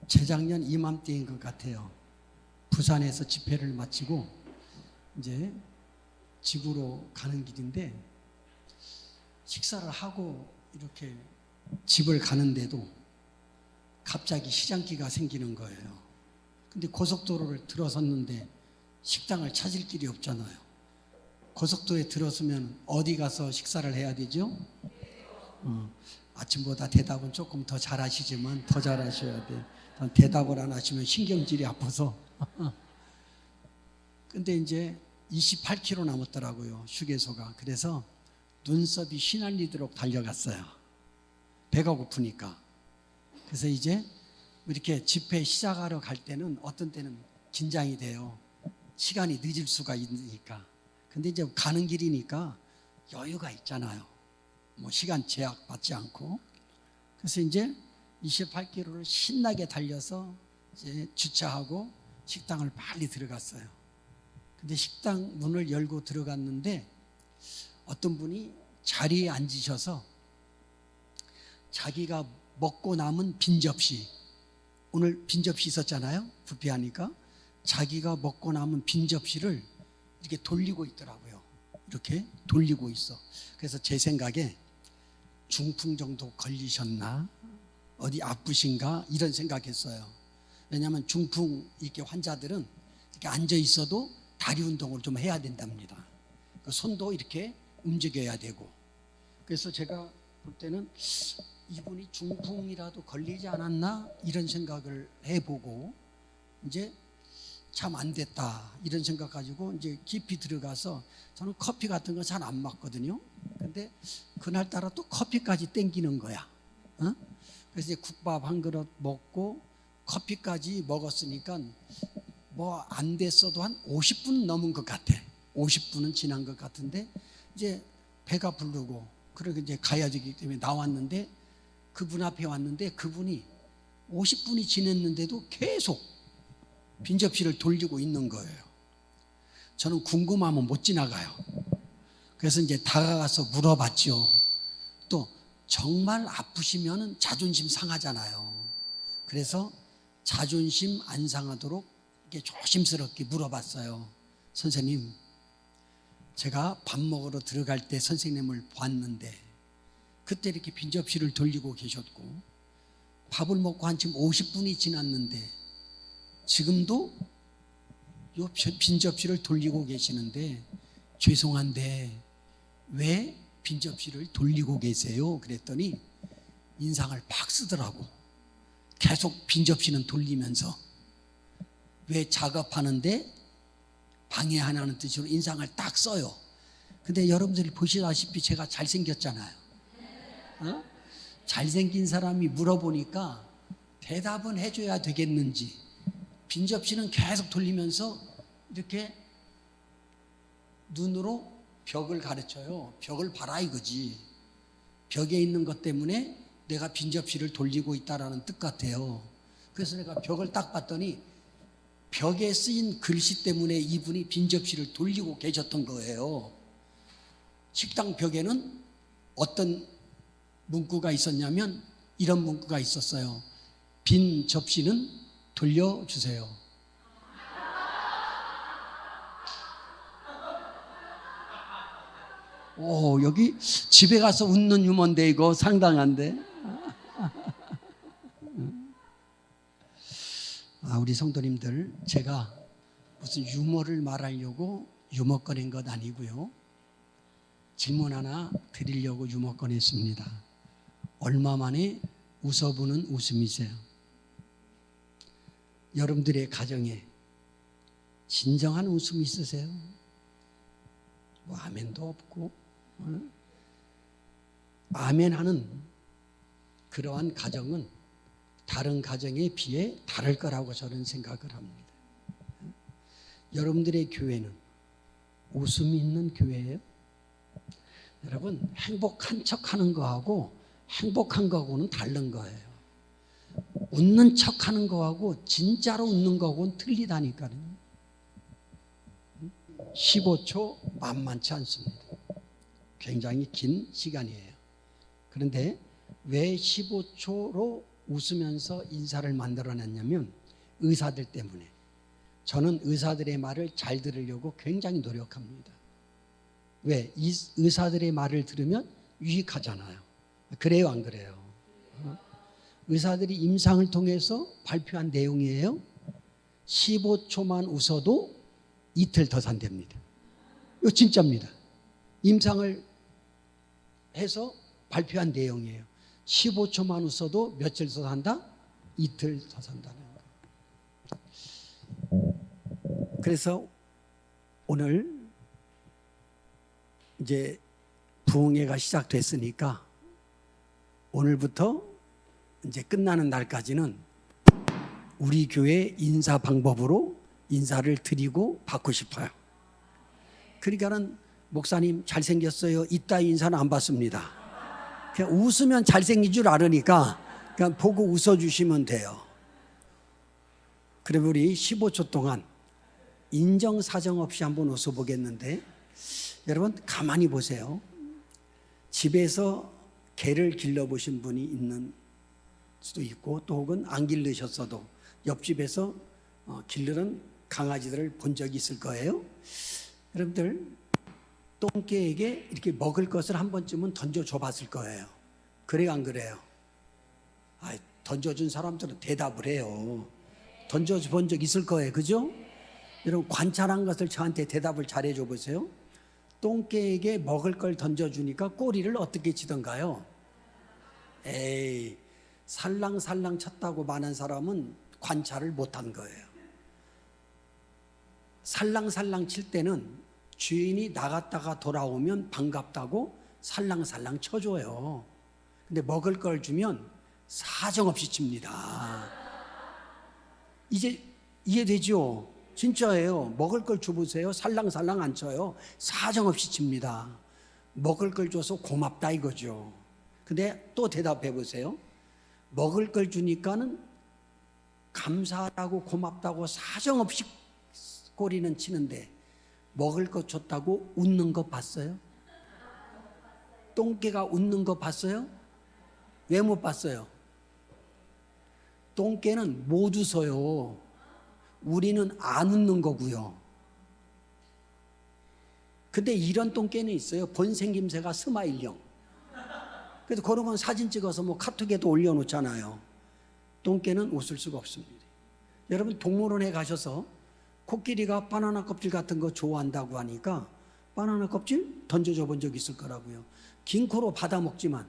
재작년 이맘때인 것 같아요. 부산에서 집회를 마치고 이제 집으로 가는 길인데 식사를 하고 이렇게 집을 가는데도 갑자기 시장기가 생기는 거예요. 근데 고속도로를 들어섰는데 식당을 찾을 길이 없잖아요. 고속도로에 들어서면 어디 가서 식사를 해야 되죠? 아침보다 대답은 조금 더 잘하시지만 더 잘하셔야 돼. 대답을 안 하시면 신경질이 아파서. 근데 이제 28km 남았더라고요, 휴게소가. 그래서 눈썹이 휘날리도록 달려갔어요. 배가 고프니까. 그래서 이제 이렇게 집회 시작하러 갈 때는 어떤 때는 긴장이 돼요. 시간이 늦을 수가 있으니까. 근데 이제 가는 길이니까 여유가 있잖아요. 뭐 시간 제약 받지 않고. 그래서 이제 28km를 신나게 달려서 이제 주차하고 식당을 빨리 들어갔어요. 근데 식당 문을 열고 들어갔는데 어떤 분이 자리에 앉으셔서 자기가 먹고 남은 빈 접시, 오늘 빈 접시 있었잖아요, 뷔페하니까. 자기가 먹고 남은 빈 접시를 이렇게 돌리고 있더라고요. 이렇게 돌리고 있어. 그래서 제 생각에 중풍 정도 걸리셨나? 어디 아프신가? 이런 생각했어요. 왜냐하면 중풍 이렇게 환자들은 이렇게 앉아 있어도 다리 운동을 좀 해야 된답니다. 손도 이렇게 움직여야 되고. 그래서 제가 볼 때는 이분이 중풍이라도 걸리지 않았나? 이런 생각을 해보고 이제 참 안 됐다 이런 생각 가지고 이제 깊이 들어가서, 저는 커피 같은 거 잘 안 먹거든요. 근데 그날따라 또 커피까지 땡기는 거야. 그래서 이제 국밥 한 그릇 먹고 커피까지 먹었으니까 뭐 안 됐어도 한 50분 넘은 것 같아. 50분은 지난 것 같은데 이제 배가 부르고 그러고 이제 가야 되기 때문에 나왔는데, 그분 앞에 왔는데 그분이 50분이 지났는데도 계속 빈 접시를 돌리고 있는 거예요. 저는 궁금하면 못 지나가요. 그래서 이제 다가가서 물어봤죠. 또 정말 아프시면 자존심 상하잖아요. 그래서 자존심 안 상하도록 이렇게 조심스럽게 물어봤어요. 선생님, 제가 밥 먹으러 들어갈 때 선생님을 봤는데 그때 이렇게 빈 접시를 돌리고 계셨고, 밥을 먹고 한 지금 50분이 지났는데 지금도 요 빈 접시를 돌리고 계시는데 죄송한데 왜 빈 접시를 돌리고 계세요? 그랬더니 인상을 팍 쓰더라고. 계속 빈 접시는 돌리면서 왜 작업하는데 방해하는 뜻으로 인상을 딱 써요. 근데 여러분들이 보시다시피 제가 잘생겼잖아요. 잘생긴 사람이 물어보니까 대답은 해줘야 되겠는지 빈 접시는 계속 돌리면서 이렇게 눈으로 벽을 가르쳐요. 벽을 봐라 이거지. 벽에 있는 것 때문에 내가 빈 접시를 돌리고 있다라는 뜻 같아요. 그래서 내가 벽을 딱 봤더니 벽에 쓰인 글씨 때문에 이분이 빈 접시를 돌리고 계셨던 거예요. 식당 벽에는 어떤 문구가 있었냐면 이런 문구가 있었어요. 빈 접시는 돌려주세요. 오, 여기 집에 가서 웃는 유머인데 이거 상당한데. 우리 성도님들, 제가 무슨 유머를 말하려고 유머 꺼낸 것 아니고요. 질문 하나 드리려고 유머 꺼냈습니다. 얼마 만에 웃어보는 웃음이세요? 여러분들의 가정에 진정한 웃음이 있으세요? 뭐 아멘도 없고, 아멘하는 그러한 가정은 다른 가정에 비해 다를 거라고 저는 생각을 합니다. 여러분들의 교회는 웃음이 있는 교회예요? 여러분, 행복한 척하는 거하고 행복한 거하고는 다른 거예요. 웃는 척하는 거하고 진짜로 웃는 거하고는 틀리다니까요. 15초 만만치 않습니다. 굉장히 긴 시간이에요. 그런데 왜 15초로 웃으면서 인사를 만들어냈냐면 의사들 때문에. 저는 의사들의 말을 잘 들으려고 굉장히 노력합니다. 왜? 이 의사들의 말을 들으면 유익하잖아요. 그래요, 안 그래요? 의사들이 임상을 통해서 발표한 내용이에요. 15초만 웃어도 이틀 더 산답니다. 이거 진짜입니다. 임상을 해서 발표한 내용이에요. 15초만 웃어도 며칠 더 산다? 이틀 더 산다는 거예요. 그래서 오늘 이제 부흥회가 시작됐으니까 오늘부터 이제 끝나는 날까지는 우리 교회 인사 방법으로 인사를 드리고 받고 싶어요. 그러니까는 목사님 잘생겼어요, 이따 인사는 안 받습니다. 그냥 웃으면 잘생긴 줄 알으니까 그냥 보고 웃어주시면 돼요. 그럼 우리 15초 동안 인정사정 없이 한번 웃어보겠는데, 여러분 가만히 보세요. 집에서 개를 길러보신 분이 있는 수도 있고, 또 혹은 안 길르셨어도 옆집에서 기르는 강아지들을 본 적이 있을 거예요. 여러분들 똥개에게 이렇게 먹을 것을 한 번쯤은 던져줘 봤을 거예요. 그래요, 안 그래요? 던져준 사람들은 대답을 해요. 던져본 적 있을 거예요, 그죠? 여러분 관찰한 것을 저한테 대답을 잘해줘 보세요. 똥개에게 먹을 걸 던져주니까 꼬리를 어떻게 치던가요? 에이, 살랑살랑 쳤다고 말한 사람은 관찰을 못한 거예요. 살랑살랑 칠 때는 주인이 나갔다가 돌아오면 반갑다고 살랑살랑 쳐줘요. 근데 먹을 걸 주면 사정없이 칩니다. 이제 이해되죠? 진짜예요. 먹을 걸 줘보세요. 살랑살랑 안 쳐요. 사정없이 칩니다. 먹을 걸 줘서 고맙다 이거죠. 근데 또 대답해 보세요. 먹을 걸 주니까는 감사하다고 고맙다고 사정없이 꼬리는 치는데 먹을 거 줬다고 웃는 거 봤어요? 똥개가 웃는 거 봤어요? 왜 못 봤어요? 똥개는 못 웃어요. 우리는 안 웃는 거고요. 근데 이런 똥개는 있어요. 본생김새가 스마일형. 그래서 그런 건 사진 찍어서 뭐 카톡에도 올려놓잖아요. 똥개는 웃을 수가 없습니다. 여러분 동물원에 가셔서 코끼리가 바나나 껍질 같은 거 좋아한다고 하니까 바나나 껍질 던져줘 본 적 있을 거라고요. 긴 코로 받아 먹지만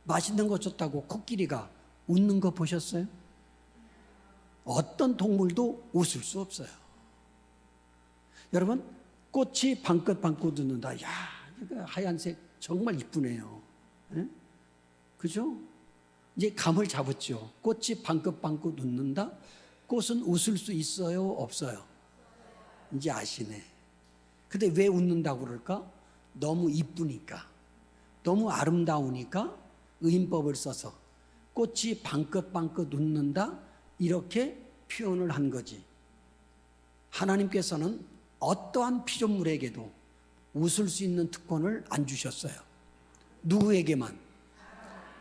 맛있는 거 줬다고 코끼리가 웃는 거 보셨어요? 어떤 동물도 웃을 수 없어요. 여러분 꽃이 방긋방긋 웃는다. 야, 이거 하얀색 정말 이쁘네요. 네? 그죠? 이제 감을 잡았죠. 꽃이 방긋방긋 웃는다. 꽃은 웃을 수 있어요, 없어요? 이제 아시네. 근데 왜 웃는다고 그럴까? 너무 이쁘니까, 너무 아름다우니까 의인법을 써서 꽃이 방긋방긋 웃는다 이렇게 표현을 한 거지. 하나님께서는 어떠한 피조물에게도 웃을 수 있는 특권을 안 주셨어요. 누구에게만?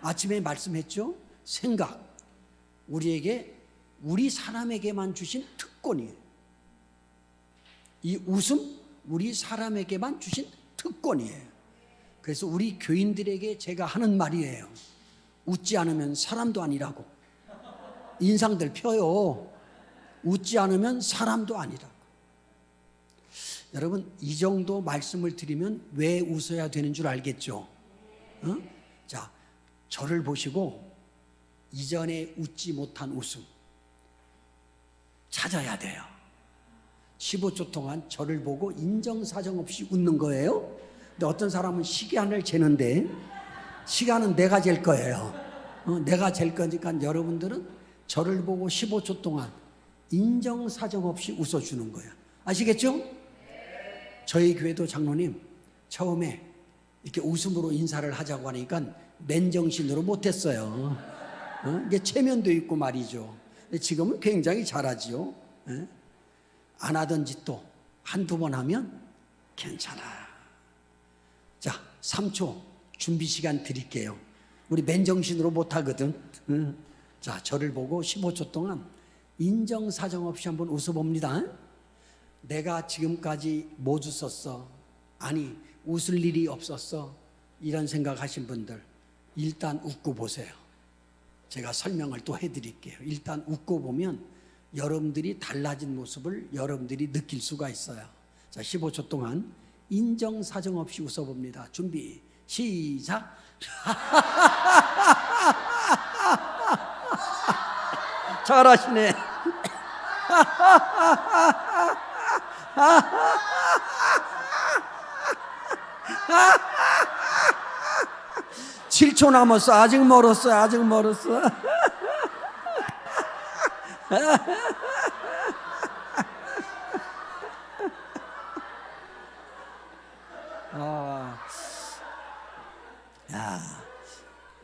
아침에 말씀했죠? 생각. 우리에게, 우리 사람에게만 주신 특권이에요. 이 웃음, 우리 사람에게만 주신 특권이에요. 그래서 우리 교인들에게 제가 하는 말이에요. 웃지 않으면 사람도 아니라고. 인상들 펴요. 웃지 않으면 사람도 아니라고. 여러분 이 정도 말씀을 드리면 왜 웃어야 되는 줄 알겠죠? 자, 저를 보시고 이전에 웃지 못한 웃음 찾아야 돼요. 15초 동안 저를 보고 인정사정 없이 웃는 거예요. 근데 어떤 사람은 시간을 재는데 시간은 내가 잴 거예요. 내가 잴 거니까 여러분들은 저를 보고 15초 동안 인정사정 없이 웃어주는 거예요. 아시겠죠? 저희 교회도 장로님 처음에 이렇게 웃음으로 인사를 하자고 하니까 맨정신으로 못했어요. 이게 체면도 있고 말이죠. 근데 지금은 굉장히 잘하지요. 안 하던 짓도 한두 번 하면 괜찮아. 자, 3초 준비 시간 드릴게요. 우리 맨정신으로 못하거든. 자, 저를 보고 15초 동안 인정사정 없이 한번 웃어봅니다. 내가 지금까지 못 웃었어, 아니 웃을 일이 없었어, 이런 생각하신 분들 일단 웃고 보세요. 제가 설명을 또 해드릴게요. 일단 웃고 보면 여러분들이 달라진 모습을 여러분들이 느낄 수가 있어요. 자, 15초 동안 인정사정 없이 웃어봅니다. 준비 시작. 잘하시네. 7초 남았어. 아직 멀었어. 아직 멀었어.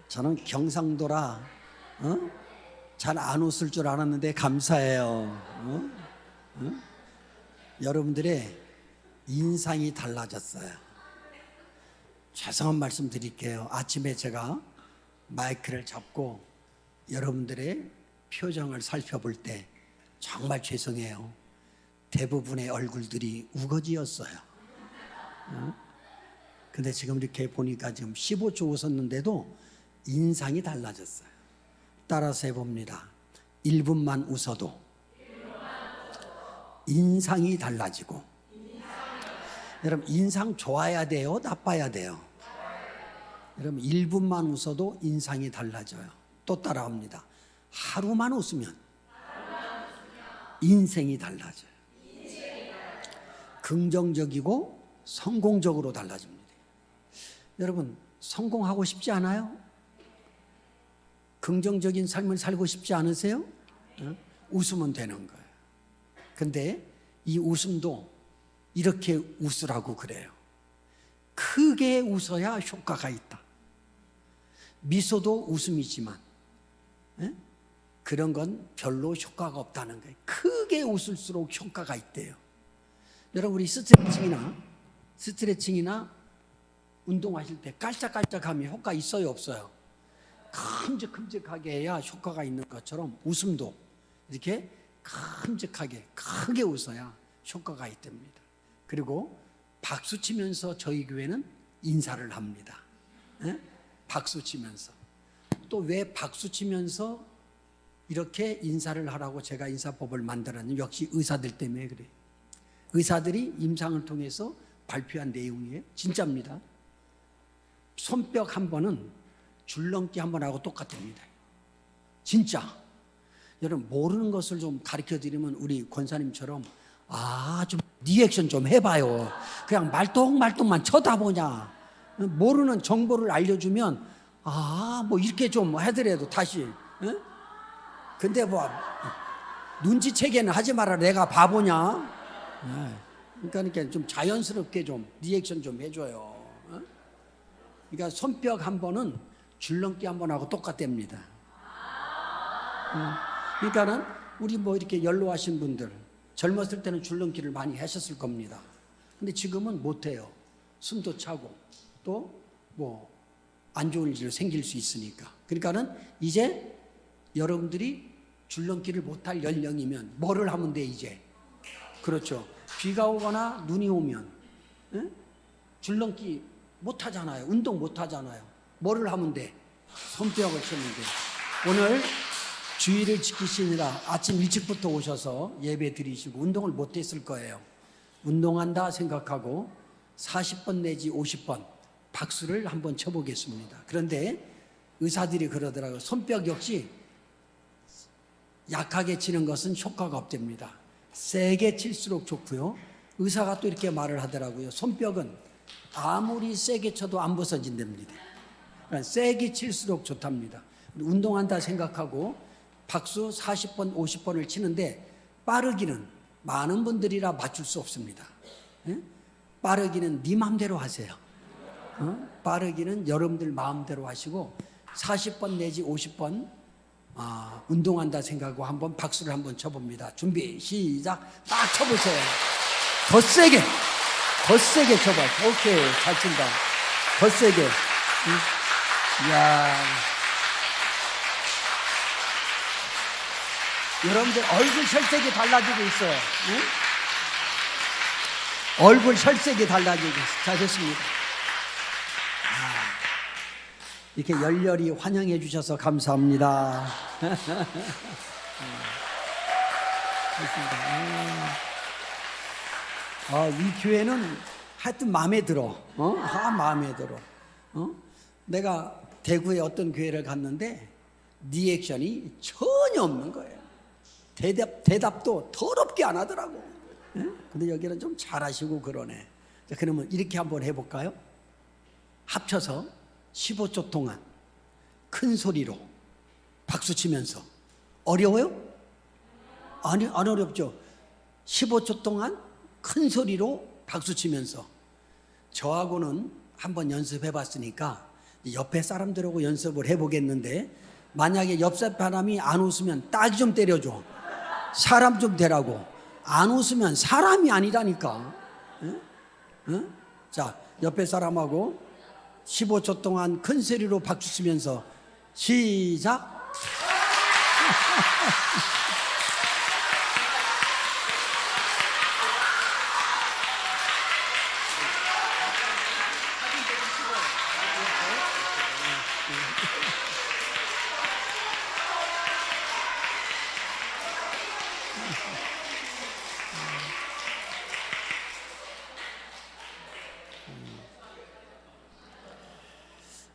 저는 경상도라 잘 안 웃을 줄 알았는데 감사해요. 여러분들의 인상이 달라졌어요. 죄송한 말씀 드릴게요. 아침에 제가 마이크를 잡고 여러분들의 표정을 살펴볼 때 정말 죄송해요. 대부분의 얼굴들이 우거지였어요. 근데 지금 이렇게 보니까 지금 15초 웃었는데도 인상이 달라졌어요. 따라서 해봅니다. 1분만 웃어도 인상이 달라지고. 여러분, 인상 좋아야 돼요? 나빠야 돼요? 여러분, 1분만 웃어도 인상이 달라져요. 또 따라합니다. 하루만 웃으면 인생이 달라져요. 긍정적이고 성공적으로 달라집니다. 여러분, 성공하고 싶지 않아요? 긍정적인 삶을 살고 싶지 않으세요? 웃으면 되는 거예요. 근데 이 웃음도 이렇게 웃으라고 그래요. 크게 웃어야 효과가 있다. 미소도 웃음이지만 그런 건 별로 효과가 없다는 거예요. 크게 웃을수록 효과가 있대요. 여러분, 우리 스트레칭이나 운동하실 때 깔짝깔짝하면 효과 있어요, 없어요? 큼직큼직하게 해야 효과가 있는 것처럼 웃음도 이렇게 큼직하게 크게 웃어야 효과가 있답니다. 그리고 박수 치면서 저희 교회는 인사를 합니다. 박수 치면서. 또 왜 박수 치면서 이렇게 인사를 하라고 제가 인사법을 만들었냐면 역시 의사들 때문에 그래요. 의사들이 임상을 통해서 발표한 내용이에요. 진짜입니다. 손뼉 한 번은 줄넘기 한 번하고 똑같답니다. 진짜. 여러분, 모르는 것을 좀 가르쳐드리면 우리 권사님처럼 좀 리액션 좀 해봐요. 그냥 말똥말똥만 쳐다보냐. 모르는 정보를 알려주면 뭐 이렇게 좀 하더라도 다시. 근데 뭐 눈치채게는 하지 마라. 내가 바보냐. 그러니까 좀 자연스럽게 좀 리액션 좀 해줘요. 그러니까 손뼉 한 번은 줄넘기 한 번하고 똑같답니다. 그러니까는 우리 뭐 이렇게 연로하신 분들 젊었을 때는 줄넘기를 많이 하셨을 겁니다. 근데 지금은 못해요. 숨도 차고 또 뭐 안 좋은 일이 생길 수 있으니까. 그러니까는 이제 여러분들이 줄넘기를 못할 연령이면 뭐를 하면 돼 이제? 그렇죠. 비가 오거나 눈이 오면 줄넘기 못 하잖아요. 운동 못 하잖아요. 뭐를 하면 돼? 손뼉을 치면 돼. 오늘 주의를 지키시느라 아침 일찍부터 오셔서 예배 드리시고 운동을 못 했을 거예요. 운동한다 생각하고 40번 내지 50번 박수를 한번 쳐보겠습니다. 그런데 의사들이 그러더라고요. 손뼉 역시 약하게 치는 것은 효과가 없답니다. 세게 칠수록 좋고요. 의사가 또 이렇게 말을 하더라고요. 손뼉은 아무리 세게 쳐도 안 부서진답니다. 그러니까 세게 칠수록 좋답니다. 운동한다 생각하고 박수 40번, 50번을 치는데 빠르기는 많은 분들이라 맞출 수 없습니다. 빠르기는 네 마음대로 하세요. 빠르기는 여러분들 마음대로 하시고 40번 내지 50번 운동한다 생각하고 한번 박수를 한번 쳐봅니다. 준비 시작. 딱 쳐보세요. 더 세게 쳐봐. 오케이, 잘 친다. 더 세게. 이야. 여러분들 얼굴 혈색이 달라지고 있어요. 응? 얼굴 혈색이 달라지고 있어요. 자, 됐습니다. 이렇게 열렬히 환영해 주셔서 감사합니다. 이 교회는 하여튼 마음에 들어. 마음에 들어. 내가 대구의 어떤 교회를 갔는데 리액션이 전혀 없는 거예요. 대답도 더럽게 안 하더라고. 근데 여기는 좀 잘하시고 그러네. 자, 그러면 이렇게 한번 해볼까요? 합쳐서 15초 동안 큰 소리로 박수 치면서. 어려워요? 아니, 안 어렵죠. 15초 동안 큰 소리로 박수 치면서. 저하고는 한번 연습해 봤으니까 옆에 사람들하고 연습을 해보겠는데, 만약에 옆 사람이 안 웃으면 딱 좀 때려줘. 사람 좀 되라고. 안 웃으면 사람이 아니라니까. 응? 자, 옆에 사람하고 15초 동안 큰 소리로 박수 치면서 시작.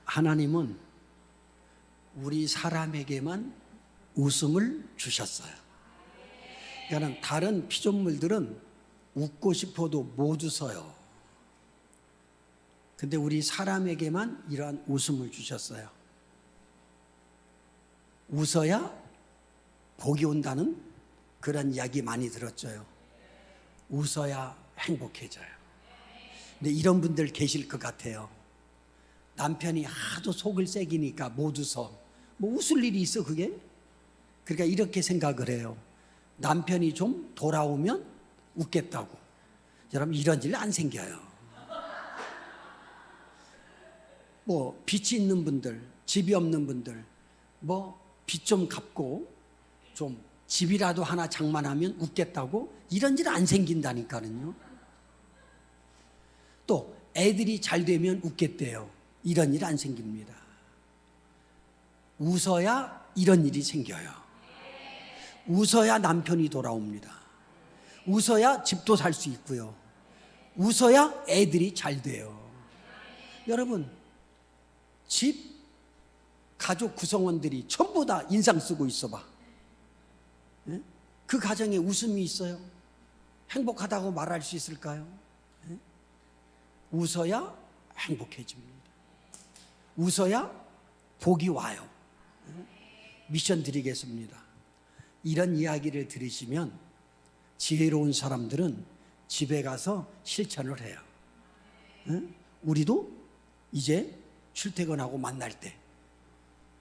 하나님은 우리 사람에게만 웃음을 주셨어요. 그러니까 다른 피조물들은 웃고 싶어도 못 웃어요. 근데 우리 사람에게만 이러한 웃음을 주셨어요. 웃어야 복이 온다는 그런 이야기 많이 들었죠. 웃어야 행복해져요. 근데 이런 분들 계실 것 같아요. 남편이 하도 속을 새기니까 못 웃어. 뭐 웃을 일이 있어 그게? 그러니까 이렇게 생각을 해요. 남편이 좀 돌아오면 웃겠다고. 여러분, 이런 일 안 생겨요. 뭐 빚이 있는 분들, 집이 없는 분들, 뭐 빚 좀 갚고 좀 집이라도 하나 장만하면 웃겠다고. 이런 일 안 생긴다니까요. 또 애들이 잘 되면 웃겠대요. 이런 일 안 생깁니다. 웃어야 이런 일이 생겨요. 웃어야 남편이 돌아옵니다. 웃어야 집도 살 수 있고요. 웃어야 애들이 잘 돼요. 여러분, 집, 가족 구성원들이 전부 다 인상 쓰고 있어 봐. 그 가정에 웃음이 있어요? 행복하다고 말할 수 있을까요? 웃어야 행복해집니다. 웃어야 복이 와요. 미션 드리겠습니다. 이런 이야기를 들으시면 지혜로운 사람들은 집에 가서 실천을 해요. 우리도 이제 출퇴근하고 만날 때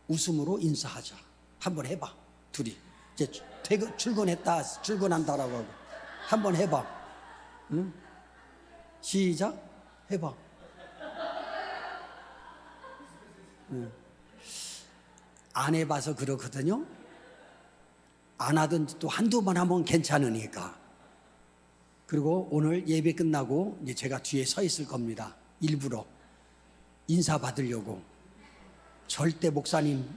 웃음으로 인사하자. 한번 해봐. 둘이 이제 출근했다, 출근한다라고 하고 한번 해봐. 시작. 해봐. 안 해봐서 그렇거든요. 안 하든 또 한두 번 하면 괜찮으니까. 그리고 오늘 예배 끝나고 이제 제가 뒤에 서 있을 겁니다. 일부러 인사 받으려고. 절대 목사님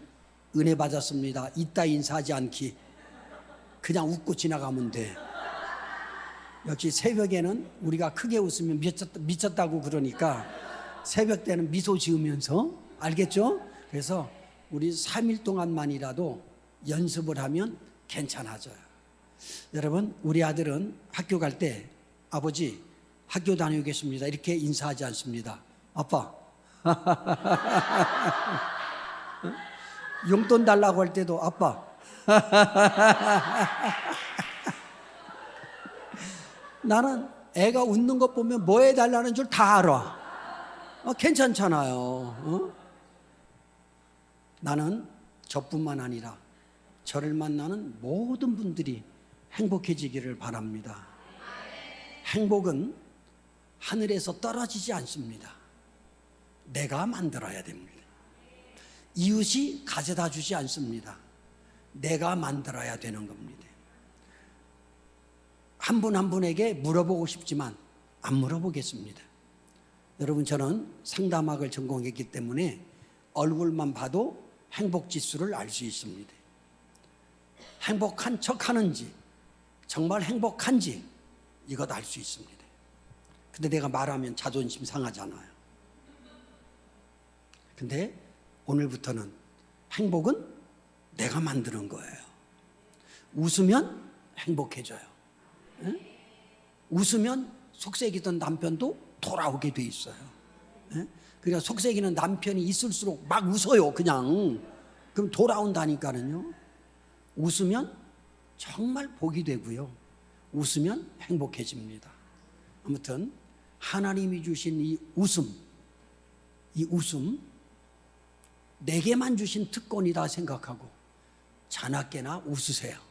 은혜 받았습니다, 이따 인사하지 않기. 그냥 웃고 지나가면 돼. 역시 새벽에는 우리가 크게 웃으면 미쳤다고 그러니까 새벽 때는 미소 지으면서, 알겠죠? 그래서 우리 3일 동안만이라도 연습을 하면 괜찮아져요. 여러분, 우리 아들은 학교 갈 때 아버지 학교 다녀오겠습니다 이렇게 인사하지 않습니다. 아빠. 용돈 달라고 할 때도 아빠. 나는 애가 웃는 것 보면 뭐 해달라는 줄 다 알아. 괜찮잖아요. 나는 저뿐만 아니라 저를 만나는 모든 분들이 행복해지기를 바랍니다. 행복은 하늘에서 떨어지지 않습니다. 내가 만들어야 됩니다. 이웃이 가져다 주지 않습니다. 내가 만들어야 되는 겁니다. 한 분 한 분에게 물어보고 싶지만 안 물어보겠습니다. 여러분, 저는 상담학을 전공했기 때문에 얼굴만 봐도 행복 지수를 알 수 있습니다. 행복한 척 하는지 정말 행복한지 이것 알 수 있습니다. 근데 내가 말하면 자존심 상하잖아요. 근데 오늘부터는 행복은 내가 만드는 거예요. 웃으면 행복해져요. 응? 웃으면 속색이던 남편도 돌아오게 돼 있어요. 응? 그러니까 속색이는 남편이 있을수록 막 웃어요. 그냥 그럼 돌아온다니까는요. 웃으면 정말 복이 되고요. 웃으면 행복해집니다. 아무튼 하나님이 주신 이 웃음 내게만 주신 특권이다 생각하고 자나깨나 웃으세요.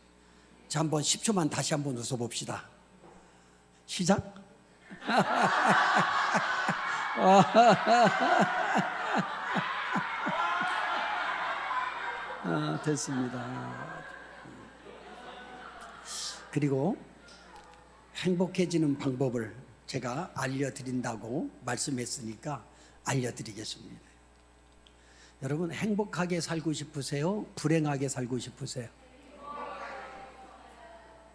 자, 한번 10초만 다시 한번 웃어봅시다. 시작. 됐습니다. 그리고 행복해지는 방법을 제가 알려드린다고 말씀했으니까 알려드리겠습니다. 여러분, 행복하게 살고 싶으세요? 불행하게 살고 싶으세요?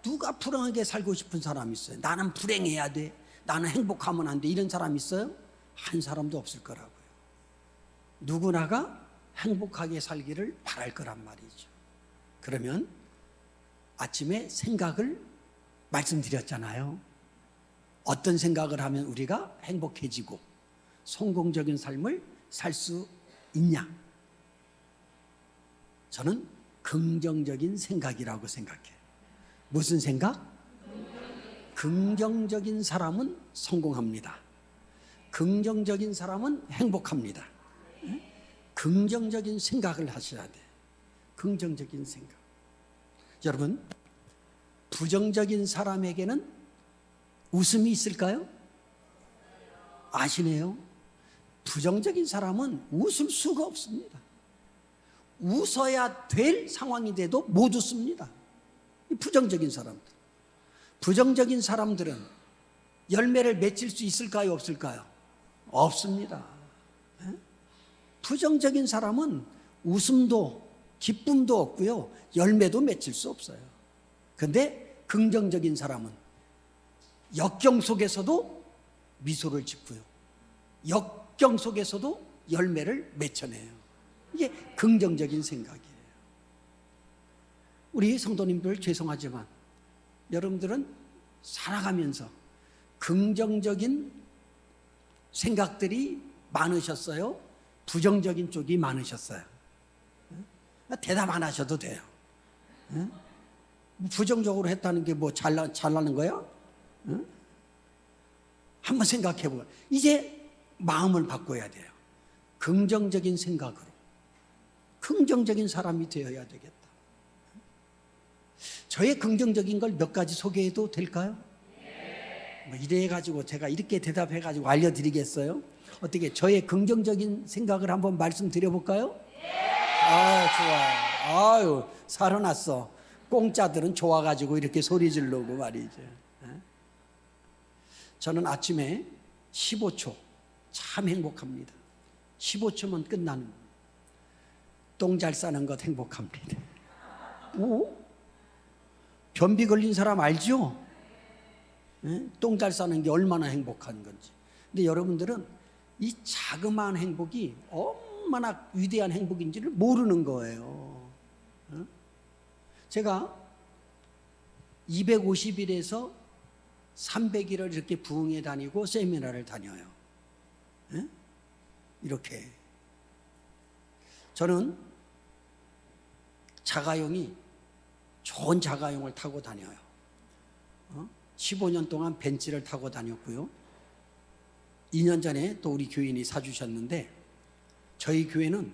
누가 불행하게 살고 싶은 사람 있어요? 나는 불행해야 돼, 나는 행복하면 안 돼, 이런 사람 있어요? 한 사람도 없을 거라고요. 누구나가 행복하게 살기를 바랄 거란 말이죠. 그러면 아침에 생각을 말씀드렸잖아요. 어떤 생각을 하면 우리가 행복해지고 성공적인 삶을 살 수 있냐? 저는 긍정적인 생각이라고 생각해요. 무슨 생각? 긍정적인 사람은 성공합니다. 긍정적인 사람은 행복합니다. 긍정적인 생각을 하셔야 돼요. 긍정적인 생각. 여러분, 부정적인 사람에게는 웃음이 있을까요? 아시네요? 부정적인 사람은 웃을 수가 없습니다. 웃어야 될 상황이 돼도 못 웃습니다. 부정적인 사람들. 부정적인 사람들은 열매를 맺을 수 있을까요? 없을까요? 없습니다. 부정적인 사람은 웃음도 기쁨도 없고요, 열매도 맺을 수 없어요. 그런데 긍정적인 사람은 역경 속에서도 미소를 짓고요, 역경 속에서도 열매를 맺혀내요. 이게 긍정적인 생각이에요. 우리 성도님들 죄송하지만 여러분들은 살아가면서 긍정적인 생각들이 많으셨어요? 부정적인 쪽이 많으셨어요? 대답 안 하셔도 돼요. 부정적으로 했다는 게 뭐 잘나는 거야? 한번 생각해 보세요. 이제 마음을 바꿔야 돼요. 긍정적인 생각으로 긍정적인 사람이 되어야 되겠다. 저의 긍정적인 걸 몇 가지 소개해도 될까요? 뭐 이래가지고 제가 이렇게 대답해가지고 알려드리겠어요? 어떻게 저의 긍정적인 생각을 한번 말씀드려볼까요? 아, 좋아요. 아유, 살아났어. 공짜들은 좋아가지고 이렇게 소리 지르고 말이죠. 저는 아침에 15초 참 행복합니다. 15초면 끝나는 거예요. 똥 잘 싸는 것 행복합니다. 오? 변비 걸린 사람 알죠? 똥 잘 싸는 게 얼마나 행복한 건지. 근데 여러분들은 이 자그마한 행복이 얼마나 위대한 행복인지를 모르는 거예요. 제가 250일에서 300일을 이렇게 부흥회 다니고 세미나를 다녀요. 이렇게. 저는 자가용이 좋은 자가용을 타고 다녀요. 15년 동안 벤츠를 타고 다녔고요. 2년 전에 또 우리 교인이 사주셨는데, 저희 교회는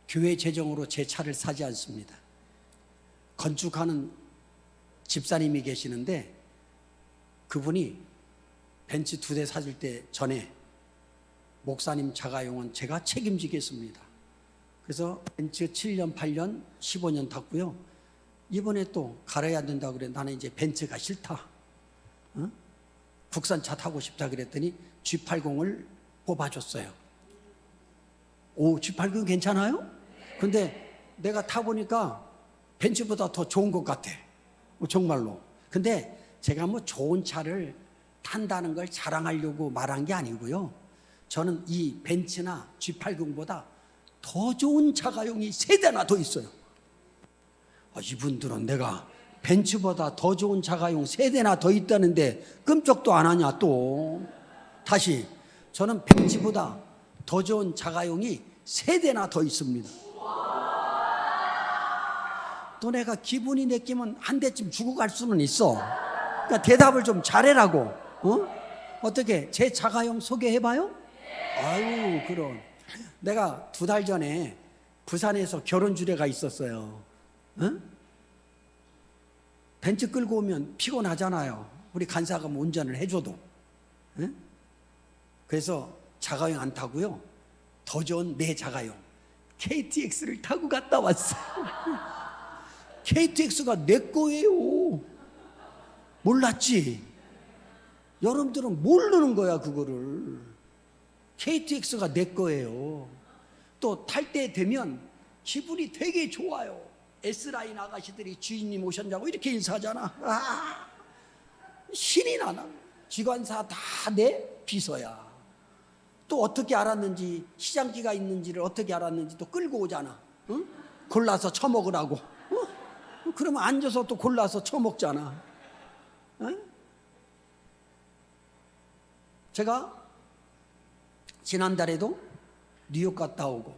교회 재정으로 제 차를 사지 않습니다. 건축하는 집사님이 계시는데 그분이 벤츠 2대 사줄 때 전에 목사님 자가용은 제가 책임지겠습니다. 그래서 벤츠 7년, 8년, 15년 탔고요. 이번에 또 갈아야 된다 그래. 나는 이제 벤츠가 싫다. 어? 국산차 타고 싶다 그랬더니 G80을 뽑아줬어요. 오, G80 괜찮아요? 근데 내가 타보니까 벤츠보다 더 좋은 것 같아. 정말로. 근데 제가 뭐 좋은 차를 탄다는 걸 자랑하려고 말한 게 아니고요. 저는 이 벤츠나 G80보다 더 좋은 자가용이 3대나 더 있어요. 이분들은 내가 벤츠보다 더 좋은 자가용 3대나 더 있다는데 끔찍도 안 하냐 또. 다시, 저는 벤츠보다 더 좋은 자가용이 3대나 더 있습니다. 또 내가 기분이 내끼면 한 대쯤 주고 갈 수는 있어. 그러니까 대답을 좀 잘해라고. 어떻게 제 자가용 소개해봐요? 아유, 그럼. 내가 2달 전에 부산에서 결혼 주례가 있었어요. 벤츠 끌고 오면 피곤하잖아요. 우리 간사가 뭐 운전을 해줘도. 그래서 자가용 안 타고요, 더 좋은 내 자가용 KTX를 타고 갔다 왔어요. KTX가 내 거예요. 몰랐지? 여러분들은 모르는 거야, 그거를. KTX가 내 거예요. 또 탈 때 되면 기분이 되게 좋아요. S라인 아가씨들이 주인님 오셨냐고 이렇게 인사하잖아. 신이 나나. 기관사 다 내 비서야. 또 어떻게 알았는지, 시장기가 있는지를 어떻게 알았는지 또 끌고 오잖아. 골라서 처먹으라고. 그러면 앉아서 또 골라서 처먹잖아. 제가 지난달에도 뉴욕 갔다 오고,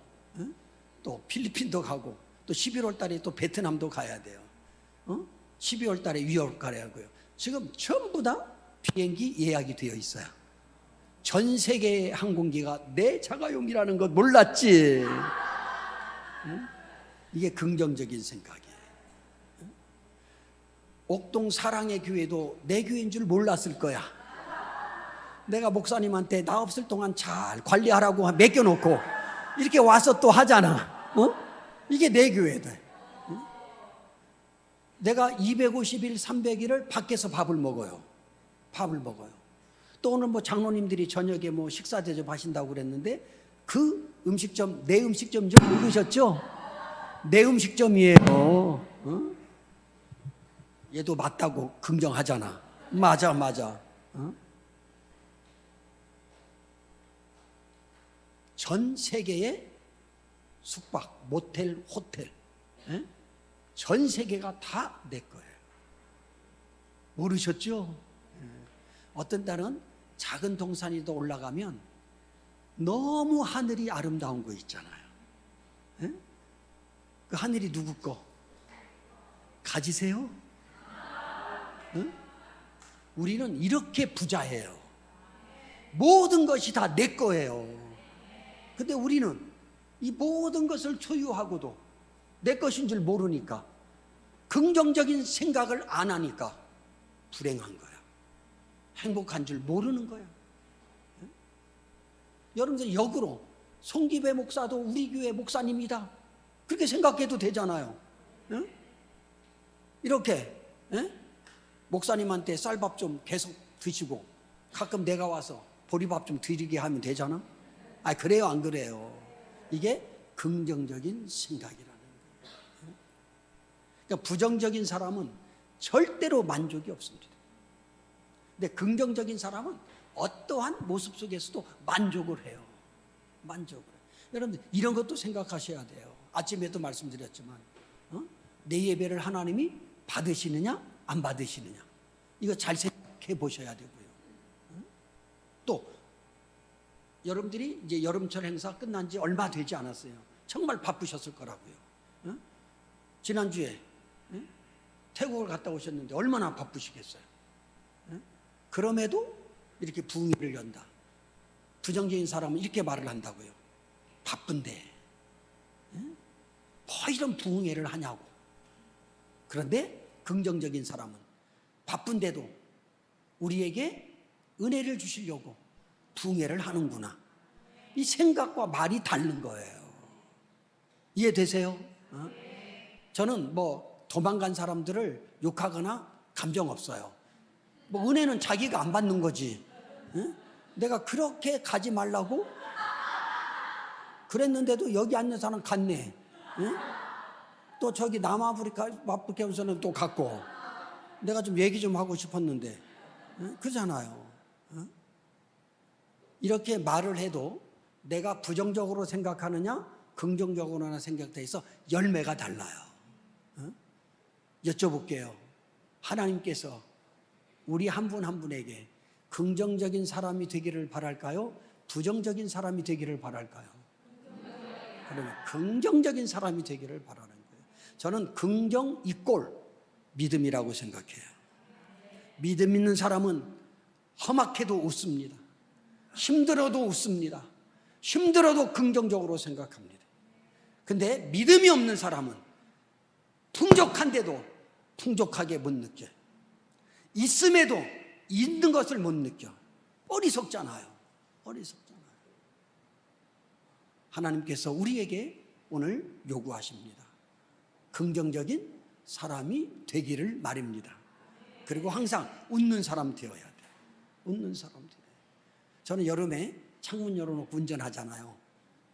또 필리핀도 가고, 또 11월 달에 또 베트남도 가야 돼요. 12월 달에 뉴욕 가야 하고요. 지금 전부 다 비행기 예약이 되어 있어요. 전 세계 항공기가 내 자가용이라는 것 몰랐지? 이게 긍정적인 생각이에요. 옥동 사랑의 교회도 내 교회인 줄 몰랐을 거야. 내가 목사님한테 나 없을 동안 잘 관리하라고 맡겨놓고 이렇게 와서 또 하잖아. 이게 내 교회다. 내가 250일, 300일을 밖에서 밥을 먹어요. 또 오늘 뭐 장로님들이 저녁에 뭐 식사 대접하신다고 그랬는데 그 음식점, 내 음식점 좀 모르셨죠? 내 음식점이에요. 얘도 맞다고 긍정하잖아. 맞아. 전 세계의 숙박, 모텔, 호텔, 전 세계가 다 내 거예요. 모르셨죠? 어떤 날은 작은 동산이도 올라가면 너무 하늘이 아름다운 거 있잖아요. 그 하늘이 누구 거? 가지세요? 우리는 이렇게 부자예요. 모든 것이 다 내 거예요. 근데 우리는 이 모든 것을 소유하고도 내 것인 줄 모르니까, 긍정적인 생각을 안 하니까 불행한 거야. 행복한 줄 모르는 거야. 여러분들 역으로 송기배 목사도 우리 교회 목사님이다, 그렇게 생각해도 되잖아요. 이렇게 목사님한테 쌀밥 좀 계속 드시고 가끔 내가 와서 보리밥 좀 드리게 하면 되잖아. 그래요, 안 그래요? 이게 긍정적인 생각이라는 거예요. 그러니까 부정적인 사람은 절대로 만족이 없습니다. 근데 긍정적인 사람은 어떠한 모습 속에서도 만족을 해요. 여러분들 이런 것도 생각하셔야 돼요. 아침에도 말씀드렸지만 내 예배를 하나님이 받으시느냐 안 받으시느냐, 이거 잘 생각해 보셔야 되고요. 또 여러분들이 이제 여름철 행사 끝난 지 얼마 되지 않았어요. 정말 바쁘셨을 거라고요. 지난주에 태국을 갔다 오셨는데 얼마나 바쁘시겠어요. 그럼에도 이렇게 부흥회를 연다. 부정적인 사람은 이렇게 말을 한다고요. 바쁜데 뭐 이런 부흥회를 하냐고. 그런데 긍정적인 사람은 바쁜데도 우리에게 은혜를 주시려고 부흥회를 하는구나. 이 생각과 말이 다른 거예요. 이해되세요? 저는 뭐 도망간 사람들을 욕하거나 감정 없어요. 뭐 은혜는 자기가 안 받는 거지. 응? 내가 그렇게 가지 말라고 그랬는데도 여기 앉는 사람 갔네. 응? 또 저기 남아프리카에서는 또 갔고, 내가 좀 얘기 좀 하고 싶었는데, 응? 그러잖아요. 응? 이렇게 말을 해도 내가 부정적으로 생각하느냐 긍정적으로나 생각돼 있어 열매가 달라요. 응? 여쭤볼게요. 하나님께서 우리 한 분 한 분에게 긍정적인 사람이 되기를 바랄까요? 부정적인 사람이 되기를 바랄까요? 그러면 긍정적인 사람이 되기를 바라는 거예요. 저는 긍정 이꼴 믿음이라고 생각해요. 믿음 있는 사람은 험악해도 웃습니다. 힘들어도 웃습니다. 힘들어도 긍정적으로 생각합니다. 근데 믿음이 없는 사람은 풍족한데도 풍족하게 못 느껴요. 있음에도 있는 것을 못 느껴. 어리석잖아요. 어리석잖아요. 하나님께서 우리에게 오늘 요구하십니다. 긍정적인 사람이 되기를 말입니다. 그리고 항상 웃는 사람 되어야 돼. 웃는 사람 되어야 돼. 저는 여름에 창문 열어놓고 운전하잖아요.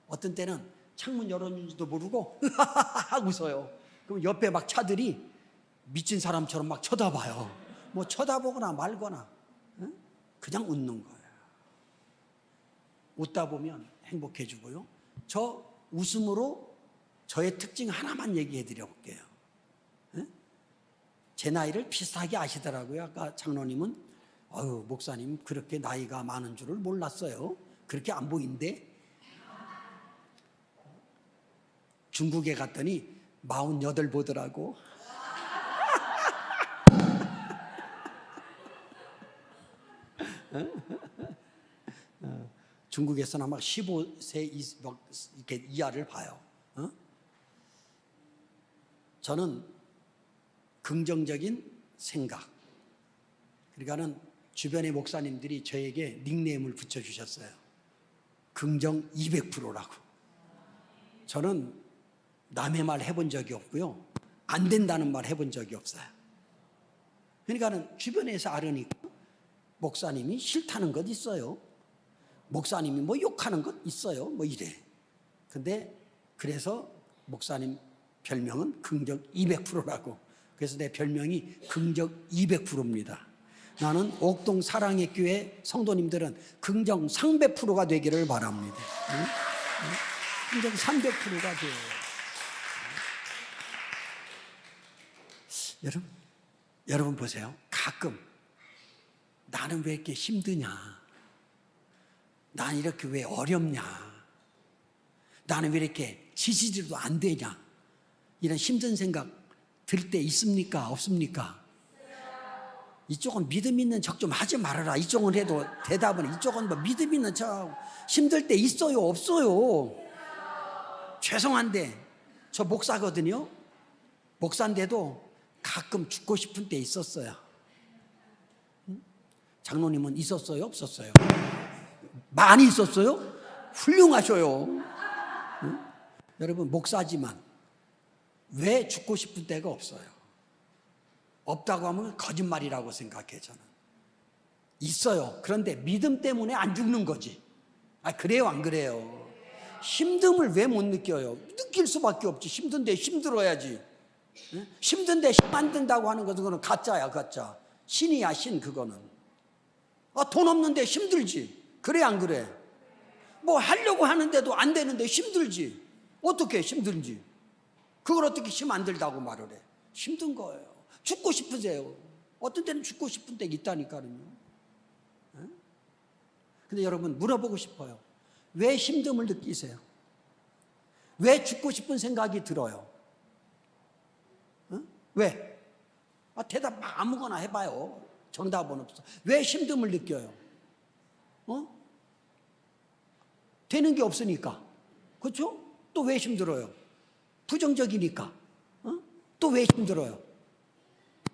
어떤 때는 창문 열었는지도 모르고 웃어요. 그럼 옆에 막 차들이 미친 사람처럼 막 쳐다봐요. 뭐 쳐다보거나 말거나 그냥 웃는 거예요. 웃다 보면 행복해지고요. 저 웃음으로 저의 특징 하나만 얘기해 드려볼게요. 제 나이를 비슷하게 아시더라고요. 아까 장로님은 목사님 그렇게 나이가 많은 줄을 몰랐어요. 그렇게 안 보인대. 중국에 갔더니 48 보더라고. 중국에서는 아마 15세 이렇게 이하를 봐요. 저는 긍정적인 생각. 그러니까는 주변의 목사님들이 저에게 닉네임을 붙여주셨어요. 긍정 200%라고. 저는 남의 말 해본 적이 없고요. 안 된다는 말 해본 적이 없어요. 그러니까는 주변에서 알으니까 목사님이 싫다는 것 있어요. 목사님이 뭐 욕하는 것 있어요. 뭐 이래. 근데 그래서 목사님 별명은 긍정 200%라고. 그래서 내 별명이 긍정 200%입니다. 나는 옥동 사랑의 교회 성도님들은 긍정 300%가 되기를 바랍니다. 응? 긍정 300%가 돼요. 여러분 보세요. 가끔 나는 왜 이렇게 힘드냐? 난 이렇게 왜 어렵냐? 나는 왜 이렇게 지지도 안 되냐? 이런 힘든 생각 들 때 있습니까? 없습니까? 이쪽은 믿음 있는 척 좀 하지 말아라. 이쪽은 해도 대답은 이쪽은 뭐 믿음 있는 척. 힘들 때 있어요? 없어요? 죄송한데 저 목사거든요. 목사인데도 가끔 죽고 싶은 때 있었어요. 장로님은 있었어요? 없었어요? 많이 있었어요? 훌륭하셔요. 여러분 목사지만 왜 죽고 싶은 때가 없어요? 없다고 하면 거짓말이라고 생각해. 저는 있어요. 그런데 믿음 때문에 안 죽는 거지. 그래요 안 그래요? 힘듦을 왜 못 느껴요? 느낄 수밖에 없지. 힘든데 힘들어야지. 힘든데 힘 안 든다고 하는 것은 그건 가짜야. 가짜. 신이야 신. 그거는 돈 없는데 힘들지. 그래 안 그래? 뭐 하려고 하는데도 안 되는데 힘들지. 어떻게 힘든지. 그걸 어떻게 힘 안 들다고 말을 해? 힘든 거예요. 죽고 싶으세요. 어떤 때는 죽고 싶은 때가 있다니까요. 근데 여러분 물어보고 싶어요. 왜 힘듦을 느끼세요? 왜 죽고 싶은 생각이 들어요? 왜? 대답 아무거나 해봐요. 정답은 없어. 왜 힘듦을 느껴요? 되는 게 없으니까. 그렇죠? 또 왜 힘들어요? 부정적이니까. 또 왜 힘들어요?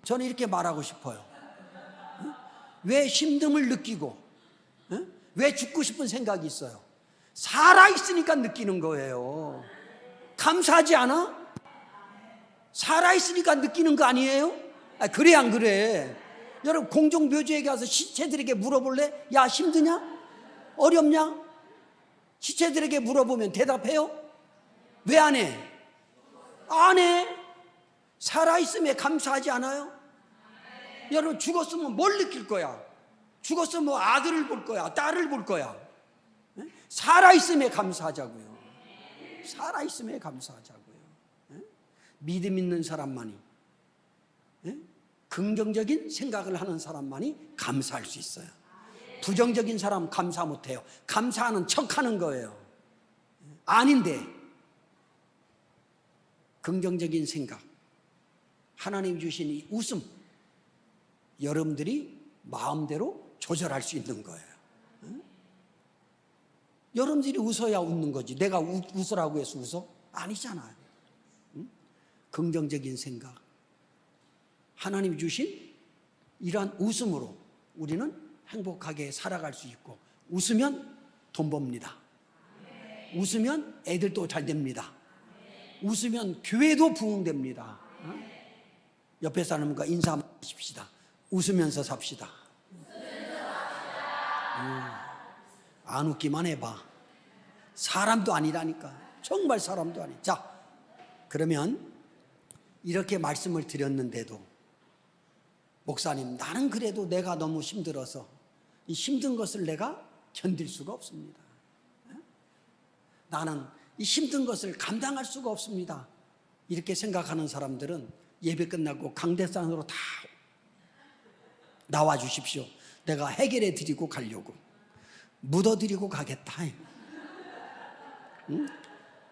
저는 이렇게 말하고 싶어요. 왜 힘듦을 느끼고 왜 죽고 싶은 생각이 있어요? 살아있으니까 느끼는 거예요. 감사하지 않아? 살아있으니까 느끼는 거 아니에요? 그래 안 그래? 여러분 공동묘지에 가서 시체들에게 물어볼래? 야 힘드냐? 어렵냐? 시체들에게 물어보면 대답해요? 왜 안 해? 안 해. 살아있음에 감사하지 않아요? 여러분 죽었으면 뭘 느낄 거야? 죽었으면 뭐 아들을 볼 거야? 딸을 볼 거야? 살아있음에 감사하자고요. 살아있음에 감사하자고요. 믿음 있는 사람만이, 긍정적인 생각을 하는 사람만이 감사할 수 있어요. 부정적인 사람 감사 못해요. 감사하는 척하는 거예요. 아닌데 긍정적인 생각, 하나님 주신 이 웃음, 여러분들이 마음대로 조절할 수 있는 거예요. 여러분들이 웃어야 웃는 거지. 내가 웃으라고 해서 웃어? 아니잖아요. 긍정적인 생각, 하나님이 주신 이러한 웃음으로 우리는 행복하게 살아갈 수 있고, 웃으면 돈 법니다. 웃으면 애들도 잘 됩니다. 웃으면 교회도 부흥됩니다. 옆에 사람과 인사 한번 하십시다. 웃으면서 삽시다. 안 웃기만 해봐. 사람도 아니라니까. 정말 사람도 아니. 자, 그러면 이렇게 말씀을 드렸는데도 목사님, 나는 그래도 내가 너무 힘들어서 이 힘든 것을 내가 견딜 수가 없습니다. 나는 이 힘든 것을 감당할 수가 없습니다. 이렇게 생각하는 사람들은 예배 끝나고 강대상으로 다 나와 주십시오. 내가 해결해 드리고 가려고. 묻어 드리고 가겠다. 응?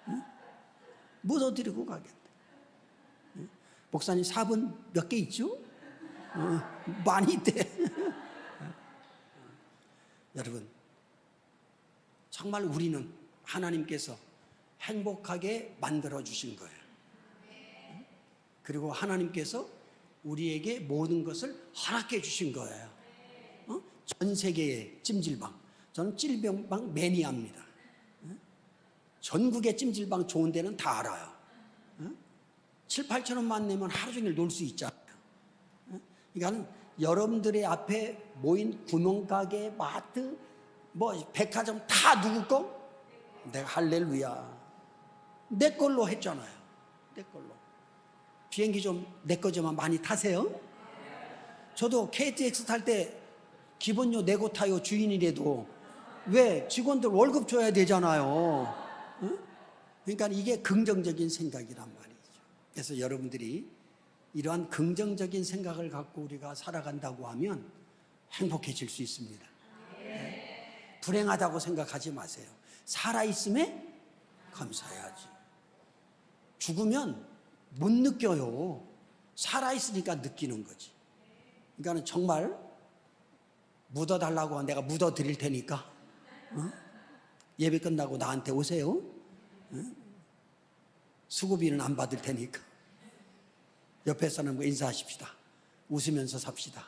응? 묻어 드리고 가겠다. 응? 목사님 사본 몇 개 있죠? 많이 있대. 여러분, 정말 우리는 하나님께서 행복하게 만들어 주신 거예요. 그리고 하나님께서 우리에게 모든 것을 허락해 주신 거예요. 전 세계의 찜질방, 저는 찜질방 매니아입니다. 전국의 찜질방 좋은 데는 다 알아요. 7, 8천 원만 내면 하루 종일 놀 수 있잖아요. 그러니까 여러분들의 앞에 모인 구멍가게, 마트, 뭐 백화점 다 누구 거? 내가 할렐루야. 내 걸로 했잖아요. 내 걸로. 비행기 좀 내 거지만 많이 타세요. 저도 KTX 탈 때 기본료 내고 타요. 주인이라도. 왜? 직원들 월급 줘야 되잖아요. 그러니까 이게 긍정적인 생각이란 말이죠. 그래서 여러분들이 이러한 긍정적인 생각을 갖고 우리가 살아간다고 하면 행복해질 수 있습니다. 불행하다고 생각하지 마세요. 살아있음에 감사해야지. 죽으면 못 느껴요. 살아있으니까 느끼는 거지. 그러니까 정말 묻어달라고 하면 내가 묻어드릴 테니까 예배 끝나고 나한테 오세요. 수고비는 안 받을 테니까. 옆에 사람과 인사하십시다. 웃으면서 삽시다.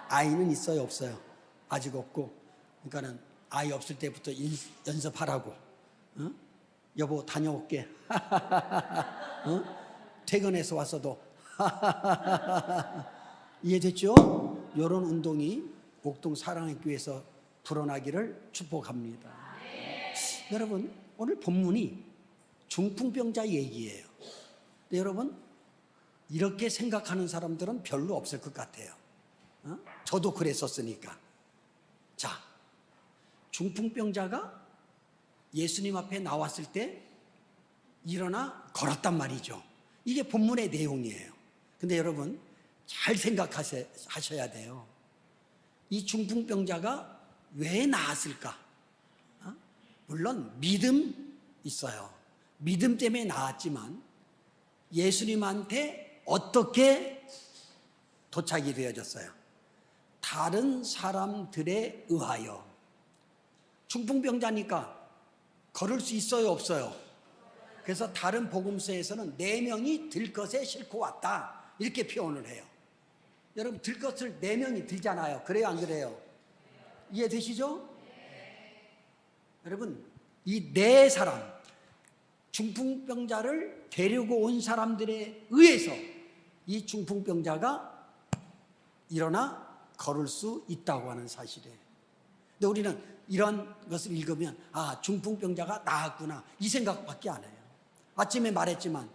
아이는 있어요, 없어요? 아직 없고. 그러니까는 아이 없을 때부터 연습하라고. 여보 다녀올게. 퇴근해서 왔어도 이해됐죠? 이런 운동이 옥동 사랑의 교회에서 불어나기를 축복합니다. 여러분, 오늘 본문이 중풍병자 얘기예요. 근데 여러분, 이렇게 생각하는 사람들은 별로 없을 것 같아요. 저도 그랬었으니까. 자, 중풍병자가 예수님 앞에 나왔을 때 일어나 걸었단 말이죠. 이게 본문의 내용이에요. 근데 여러분, 잘 생각하셔야 돼요. 이 중풍병자가 왜 나았을까? 물론 믿음 있어요. 믿음 때문에 나았지만 예수님한테 어떻게 도착이 되어졌어요? 다른 사람들에 의하여. 중풍병자니까 걸을 수 있어요, 없어요? 그래서 다른 복음서에서는 4명이 들것에 싣고 왔다, 이렇게 표현을 해요. 여러분, 들것을 4명이 들잖아요. 그래요, 안 그래요? 이해되시죠? 여러분, 이 4사람, 중풍병자를 데리고 온 사람들에 의해서 이 중풍병자가 일어나 걸을 수 있다고 하는 사실이에요. 근데 우리는 이런 것을 읽으면 중풍병자가 나았구나 이 생각밖에 안 해요. 아침에 말했지만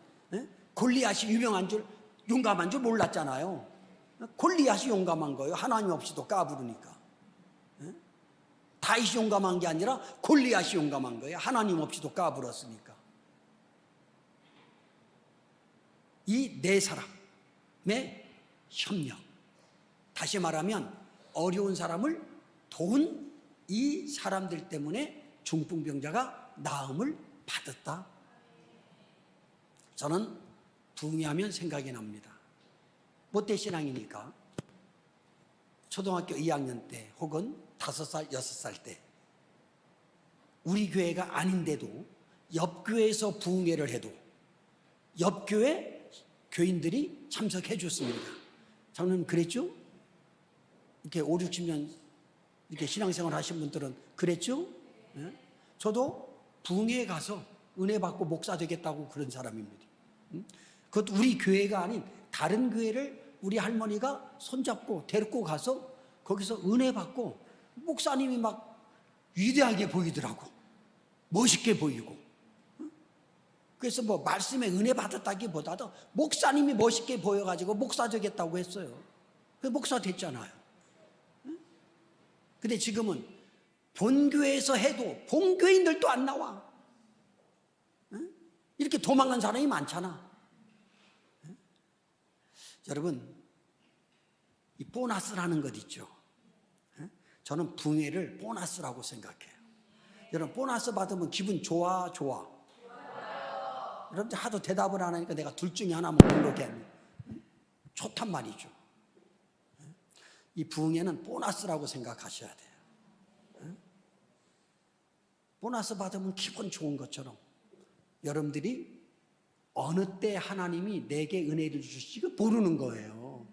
골리앗이 유명한 줄, 용감한 줄 몰랐잖아요. 골리앗이 용감한 거예요. 하나님 없이도 까부르니까. 다윗이 용감한 게 아니라 골리앗이 용감한 거예요. 하나님 없이도 까불었으니까. 이 네 사람의 협력, 다시 말하면 어려운 사람을 도운 이 사람들 때문에 중풍병자가 나음을 받았다. 저는 부흥회하면 생각이 납니다. 모태신앙이니까 초등학교 2학년 때 혹은 5살, 6살 때 우리 교회가 아닌데도 옆 교회에서 부흥회를 해도 옆 교회 교인들이 참석해 줬습니다. 저는 그랬죠? 이렇게 5, 60년 이렇게 신앙생활 하신 분들은 그랬죠? 예? 저도 부흥회에 가서 은혜 받고 목사 되겠다고 그런 사람입니다. 그것도 우리 교회가 아닌 다른 교회를 우리 할머니가 손잡고 데리고 가서 거기서 은혜 받고 목사님이 막 위대하게 보이더라고. 멋있게 보이고. 그래서 뭐 말씀에 은혜 받았다기보다도 목사님이 멋있게 보여가지고 목사 되겠다고 했어요. 그래서 목사 됐잖아요. 근데 지금은 본교회에서 해도 본교인들도 안 나와. 이렇게 도망간 사람이 많잖아. 여러분, 이 보너스라는 것 있죠. 저는 부흥회를 보너스라고 생각해요. 여러분, 보너스 받으면 기분 좋아? 여러분들 하도 대답을 안 하니까 내가 둘 중에 하나만 고르겠네. 좋단 말이죠. 이 부흥회는 보너스라고 생각하셔야 돼요. 보너스 받으면 기분 좋은 것처럼 여러분들이 어느 때 하나님이 내게 은혜를 주실지 모르는 거예요.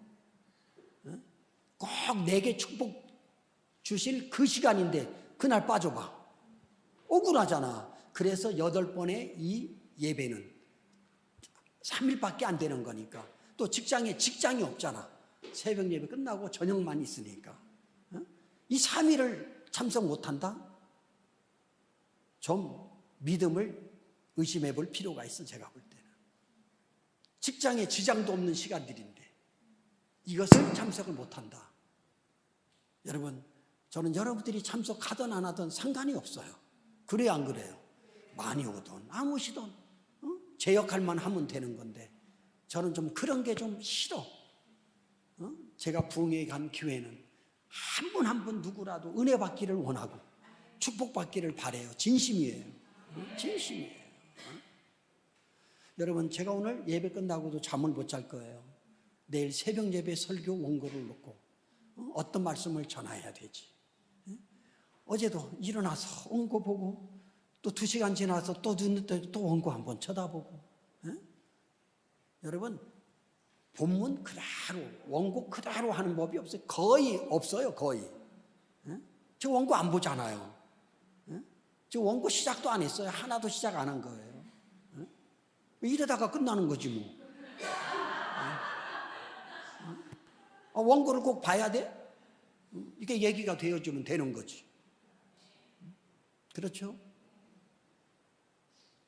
꼭 내게 축복 주실 그 시간인데 그날 빠져봐. 억울하잖아. 그래서 8번의 이 예배는 3일밖에 안 되는 거니까. 또 직장이 없잖아. 새벽 예배 끝나고 저녁만 있으니까. 이 3일을 참석 못한다? 좀 믿음을 의심해 볼 필요가 있어. 제가 볼 때는 직장에 지장도 없는 시간들인데 이것을 참석을 못한다. 여러분, 저는 여러분들이 참석하든 안 하든 상관이 없어요. 그래요, 안 그래요? 많이 오든 안 오시든 제 역할만 하면 되는 건데 저는 좀 그런 게 좀 싫어. 제가 부흥회에 간 교회는 한 분 한 분 누구라도 은혜 받기를 원하고 축복 받기를 바래요. 진심이에요. 진심이에요. 여러분, 제가 오늘 예배 끝나고도 잠을 못 잘 거예요. 내일 새벽 예배 설교 원고를 놓고 어떤 말씀을 전해야 되지. 어제도 일어나서 원고 보고 또 2시간 지나서 또 눈 뜨고 또 원고 한번 쳐다보고. 여러분, 본문 그대로 원고 그대로 하는 법이 없어요. 거의 없어요. 거의. 저 원고 안 보잖아요. 저 원고 시작도 안 했어요. 하나도 시작 안 한 거예요. 이러다가 끝나는 거지 뭐. 원고를 꼭 봐야 돼? 이게 얘기가 되어주면 되는 거지. 그렇죠?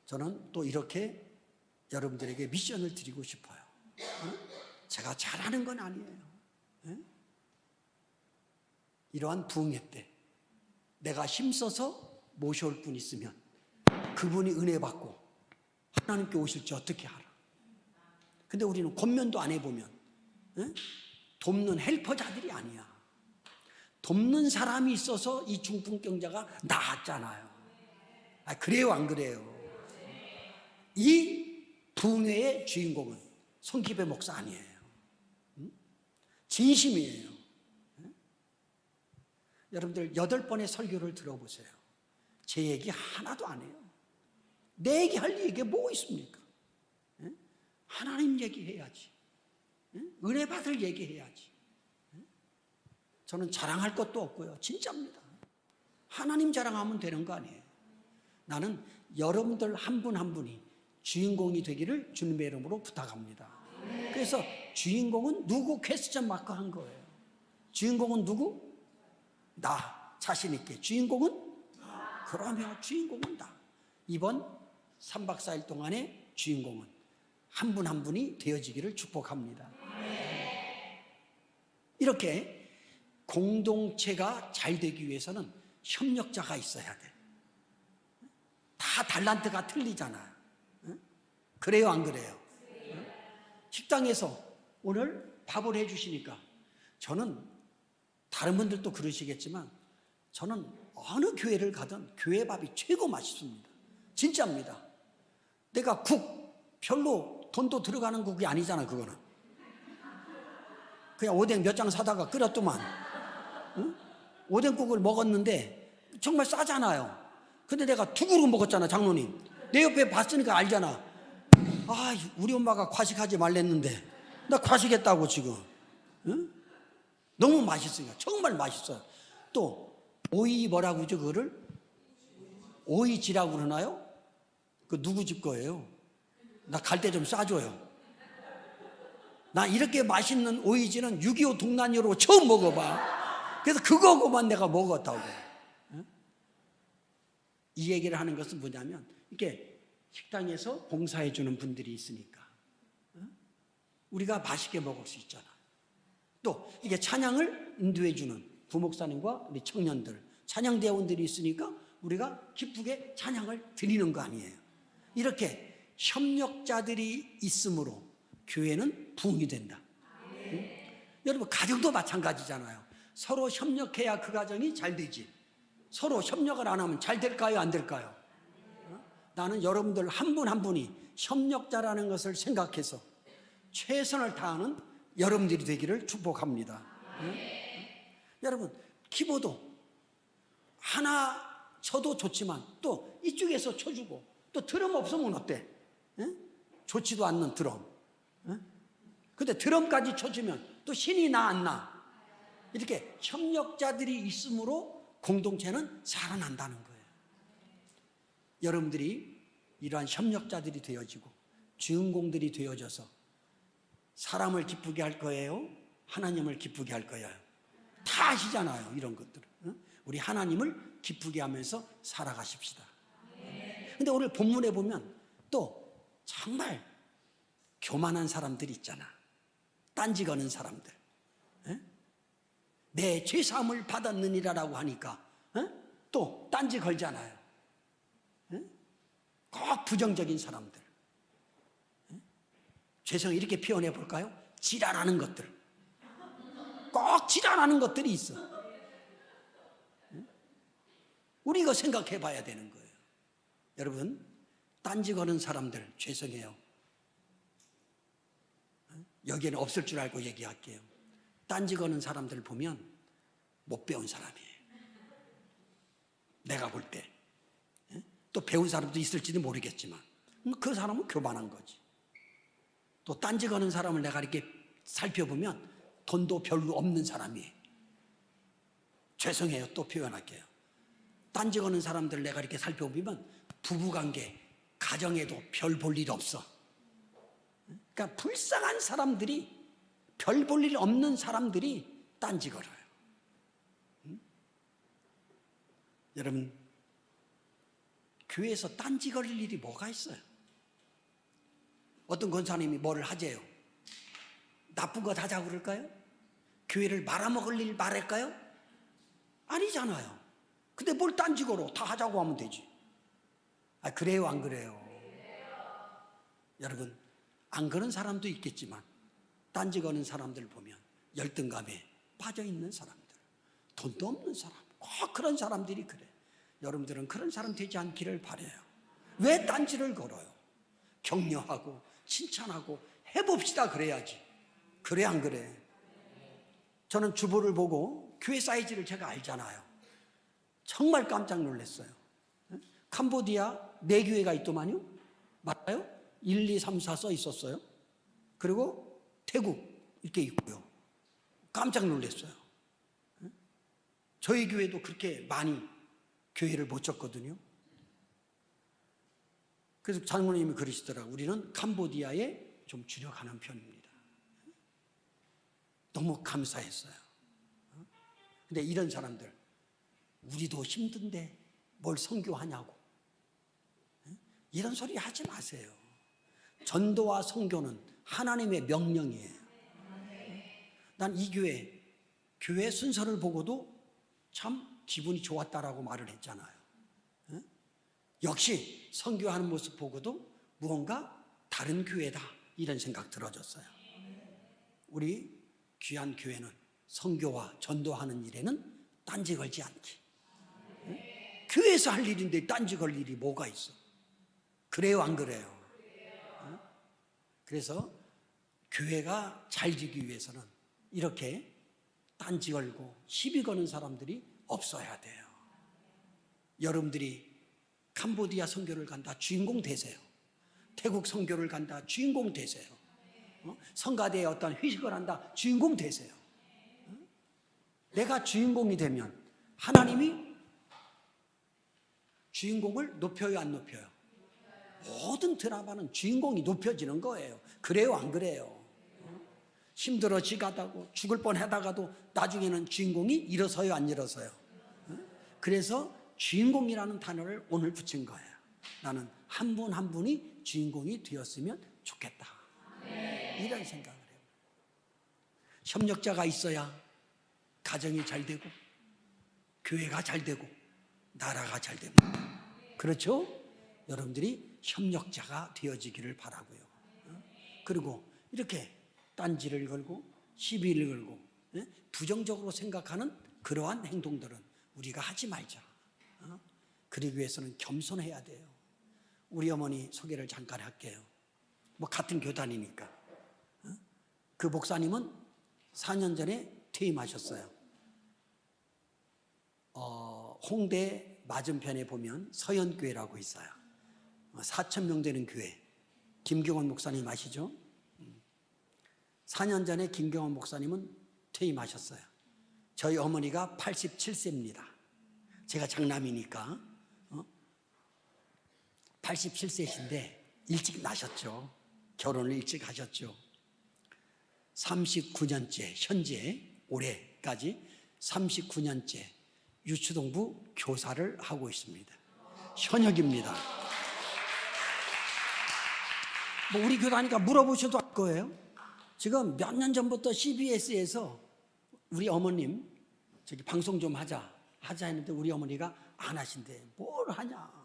저는 또 이렇게 여러분들에게 미션을 드리고 싶어요. 제가 잘하는 건 아니에요. 이러한 부흥회 때 내가 힘써서 모셔올 분 있으면 그분이 은혜 받고 하나님께 오실지 어떻게 알아? 근데 우리는 권면도 안 해보면 돕는 헬퍼자들이 아니야. 돕는 사람이 있어서 이 중풍병자가 나았잖아요. 그래요, 안 그래요? 이 부흥회의 주인공은 손기배 목사 아니에요. 진심이에요. 여러분들 8번의 설교를 들어보세요. 제 얘기 하나도 안 해요. 내 얘기할 얘기가 뭐 있습니까? 하나님 얘기해야지. 은혜 받을 얘기해야지. 저는 자랑할 것도 없고요. 진짜입니다. 하나님 자랑하면 되는 거 아니에요. 나는 여러분들 한 분 한 분이 주인공이 되기를 주님의 이름으로 부탁합니다. 그래서 주인공은 누구 퀘스천 마크 한 거예요. 주인공은 누구? 나 자신 있게. 주인공은? 그러면 주인공은 나. 이번 3박 4일 동안의 주인공은 한 분 한 분이 되어지기를 축복합니다. 이렇게 공동체가 잘 되기 위해서는 협력자가 있어야 돼. 다 달란트가 틀리잖아요. 그래요, 안 그래요? 식당에서 오늘 밥을 해주시니까 저는 다른 분들도 그러시겠지만 저는 어느 교회를 가든 교회 밥이 최고 맛있습니다. 진짜입니다. 내가 국 별로 돈도 들어가는 국이 아니잖아. 그거는 그냥 오뎅 몇 장 사다가 끓였더만. 응? 오뎅국을 먹었는데 정말 싸잖아요. 근데 내가 두 그릇 먹었잖아. 장로님 내 옆에 봤으니까 알잖아. 아, 우리 엄마가 과식하지 말랬는데 나 과식했다고 지금. 응? 너무 맛있으니까. 정말 맛있어요. 또 오이 뭐라고 그러죠? 그거를 오이지라고 그러나요? 그 누구 집 거예요? 나 갈 때 좀 싸줘요. 나 이렇게 맛있는 오이지는 6.25 동란이로 처음 먹어봐. 그래서 그거만 내가 먹었다고. 응? 이 얘기를 하는 것은 뭐냐면 이렇게 식당에서 봉사해 주는 분들이 있으니까 우리가 맛있게 먹을 수 있잖아. 또 이게 찬양을 인도해 주는 부목사님과 우리 청년들, 찬양대원들이 있으니까 우리가 기쁘게 찬양을 드리는 거 아니에요. 이렇게 협력자들이 있으므로 교회는 부흥이 된다. 응? 여러분 가정도 마찬가지잖아요. 서로 협력해야 그 가정이 잘 되지. 서로 협력을 안 하면 잘 될까요, 안 될까요? 나는 여러분들 한 분 한 분이 협력자라는 것을 생각해서 최선을 다하는 여러분들이 되기를 축복합니다. 응? 여러분 키보드 하나 쳐도 좋지만 또 이쪽에서 쳐주고 또 드럼 없으면 어때? 응? 좋지도 않는 드럼. 응? 근데 드럼까지 쳐주면 또 신이 나 안 나? 이렇게 협력자들이 있으므로 공동체는 살아난다는 거예요. 여러분들이 이러한 협력자들이 되어지고 주인공들이 되어져서 사람을 기쁘게 할 거예요? 하나님을 기쁘게 할 거예요? 다 아시잖아요, 이런 것들을. 우리 하나님을 기쁘게 하면서 살아가십시다. 근데 오늘 본문에 보면 또 정말 교만한 사람들이 있잖아. 딴지 거는 사람들. 내 죄사함을 받았느니라라고 하니까 또 딴지 걸잖아요. 꼭 부정적인 사람들. 죄성 이렇게 표현해 볼까요? 지랄하는 것들. 꼭 지랄하는 것들이 있어. 우리 이거 생각해 봐야 되는 거예요. 여러분, 딴지 거는 사람들 죄송해요. 여기에는 없을 줄 알고 얘기할게요. 딴지 거는 사람들을 보면 못 배운 사람이에요. 내가 볼 때. 또 배운 사람도 있을지도 모르겠지만 그 사람은 교만한 거지. 또 딴지 거는 사람을 내가 이렇게 살펴보면 돈도 별로 없는 사람이에요. 죄송해요. 또 표현할게요. 딴지 거는 사람들을 내가 이렇게 살펴보면 부부관계, 가정에도 별 볼 일 없어. 그러니까 불쌍한 사람들이, 별 볼 일 없는 사람들이 딴지 걸어요. 여러분, 교회에서 딴지 걸릴 일이 뭐가 있어요? 어떤 권사님이 뭐를 하재요? 나쁜 것 하자고 그럴까요? 교회를 말아먹을 일 말할까요? 아니잖아요. 근데 뭘 딴지 걸어? 다 하자고 하면 되지. 아, 그래요, 안 그래요? 여러분, 안 그런 사람도 있겠지만 딴지 거는 사람들 보면 열등감에 빠져있는 사람들, 돈도 없는 사람, 꼭 그런 사람들이 그래. 여러분들은 그런 사람 되지 않기를 바라요. 왜 딴지를 걸어요? 격려하고 칭찬하고 해봅시다 그래야지. 그래 안 그래? 저는 주보를 보고 교회 사이즈를 제가 알잖아요. 정말 깜짝 놀랐어요. 캄보디아 4교회가 있더만요. 맞아요? 1, 2, 3, 4 써 있었어요. 그리고 태국 이렇게 있고요. 깜짝 놀랐어요. 저희 교회도 그렇게 많이 교회를 못 쳤거든요. 그래서 장로님이 그러시더라고요. 우리는 캄보디아에 좀 주력하는 편입니다. 너무 감사했어요. 근데 이런 사람들, 우리도 힘든데 뭘 선교하냐고, 이런 소리 하지 마세요. 전도와 선교는 하나님의 명령이에요. 난 이 교회 순서를 보고도 참 기분이 좋았다라고 말을 했잖아요. 역시 선교하는 모습 보고도 무언가 다른 교회다, 이런 생각 들어졌어요. 우리 귀한 교회는 선교와 전도하는 일에는 딴지 걸지 않기. 교회에서 할 일인데 딴지 걸 일이 뭐가 있어? 그래요, 안 그래요? 그래서 교회가 잘 되기 위해서는 이렇게 딴지 걸고 시비 거는 사람들이 없어야 돼요. 여러분들이 캄보디아 선교를 간다, 주인공 되세요. 태국 선교를 간다, 주인공 되세요. 성가대에 어떤 회식을 한다, 주인공 되세요. 내가 주인공이 되면 하나님이 주인공을 높여요, 안 높여요? 모든 드라마는 주인공이 높여지는 거예요. 그래요, 안 그래요? 힘들어지가다고 죽을 뻔하다가도 나중에는 주인공이 일어서요, 안 일어서요? 그래서 주인공이라는 단어를 오늘 붙인 거예요. 나는 한 분 한 분이 주인공이 되었으면 좋겠다, 이런 생각을 해요. 협력자가 있어야 가정이 잘 되고 교회가 잘 되고 나라가 잘 됩니다. 그렇죠? 여러분들이 협력자가 되어지기를 바라고요. 그리고 이렇게 딴지를 걸고 시비를 걸고 부정적으로 생각하는 그러한 행동들은 우리가 하지 말자. 그러기 위해서는 겸손해야 돼요. 우리 어머니 소개를 잠깐 할게요. 뭐 같은 교단이니까. 그 목사님은 4년 전에 퇴임하셨어요. 홍대 맞은편에 보면 서연교회라고 있어요. 4,000명 되는 교회. 김경원 목사님 아시죠? 4년 전에 김경원 목사님은 퇴임하셨어요. 저희 어머니가 87세입니다. 제가 장남이니까 87세신데 일찍 나셨죠. 결혼을 일찍 하셨죠. 39년째, 현재 올해까지 39년째 유추동부 교사를 하고 있습니다. 현역입니다. 뭐 우리 교단이니까 물어보셔도 알 거예요. 지금 몇 년 전부터 CBS에서 우리 어머님 저기 방송 좀 하자 했는데 우리 어머니가 안 하신대. 뭘 하냐?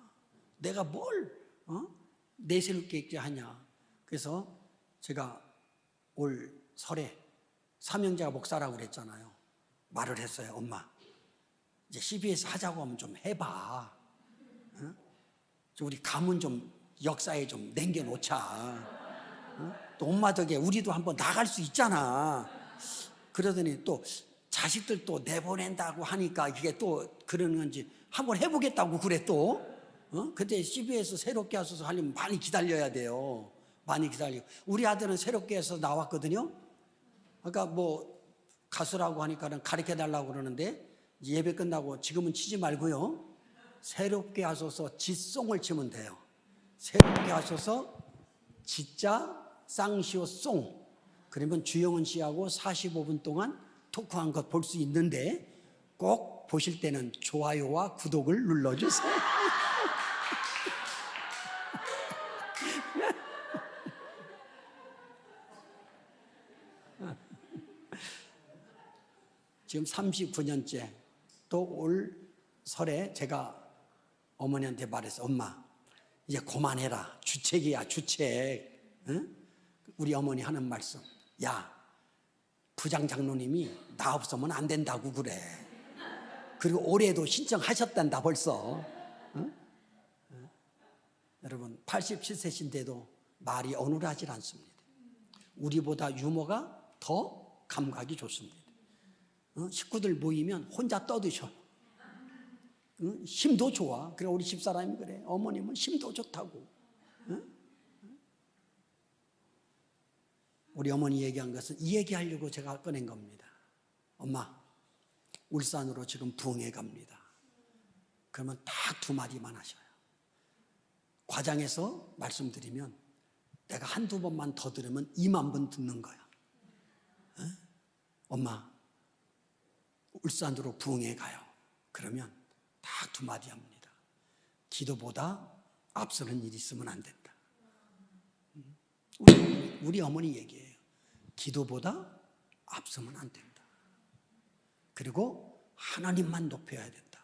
내가 뭘 내세울 게 있게 하냐? 그래서 제가 올 설에 삼형제가 목사라고 그랬잖아요. 말을 했어요. 엄마, 이제 CBS 하자고 하면 좀 해봐. 우리 가문 좀 역사에 좀 남겨놓자. 또 엄마 덕에 우리도 한번 나갈 수 있잖아. 그러더니 또 자식들 또 내보낸다고 하니까 이게 또 그러는 건지 한번 해보겠다고 그래 또. 그때 CBS 새롭게 하셔서 하려면 많이 기다려야 돼요. 많이 기다리고. 우리 아들은 새롭게 해서 나왔거든요. 그러니까 뭐 가수라고 하니까는 가르쳐달라고 그러는데 예배 끝나고 지금은 치지 말고요. 새롭게 하셔서 지송을 치면 돼요. 새롭게 하셔서 지자 쌍시오 송. 그러면 주영은 씨하고 45분 동안 토크한 것 볼 수 있는데 꼭 보실 때는 좋아요와 구독을 눌러주세요. 지금 39년째. 또 올 설에 제가 어머니한테 말했어. 엄마, 이제 그만해라. 주책이야, 주책. 응? 우리 어머니 하는 말씀. 야, 부장 장로님이 나 없으면 안 된다고 그래. 그리고 올해도 신청하셨단다 벌써. 응? 응? 여러분 87세신데도 말이 어눌하지 않습니다. 우리보다 유머가 더 감각이 좋습니다. 식구들 모이면 혼자 떠드셔. 힘도 좋아. 그래 우리 집사람이 그래. 어머님은 힘도 좋다고. 우리 어머니 얘기한 것은 이 얘기하려고 제가 꺼낸 겁니다. 엄마, 울산으로 지금 부흥회 갑니다. 그러면 딱 두 마디만 하셔요. 과장해서 말씀드리면 내가 한두 번만 더 들으면 2만 번 듣는 거야. 엄마, 울산으로 부흥회 가요. 그러면 딱 두 마디 합니다. 기도보다 앞서는 일이 있으면 안 된다. 우리 어머니 얘기예요. 기도보다 앞서면 안 된다. 그리고 하나님만 높여야 된다.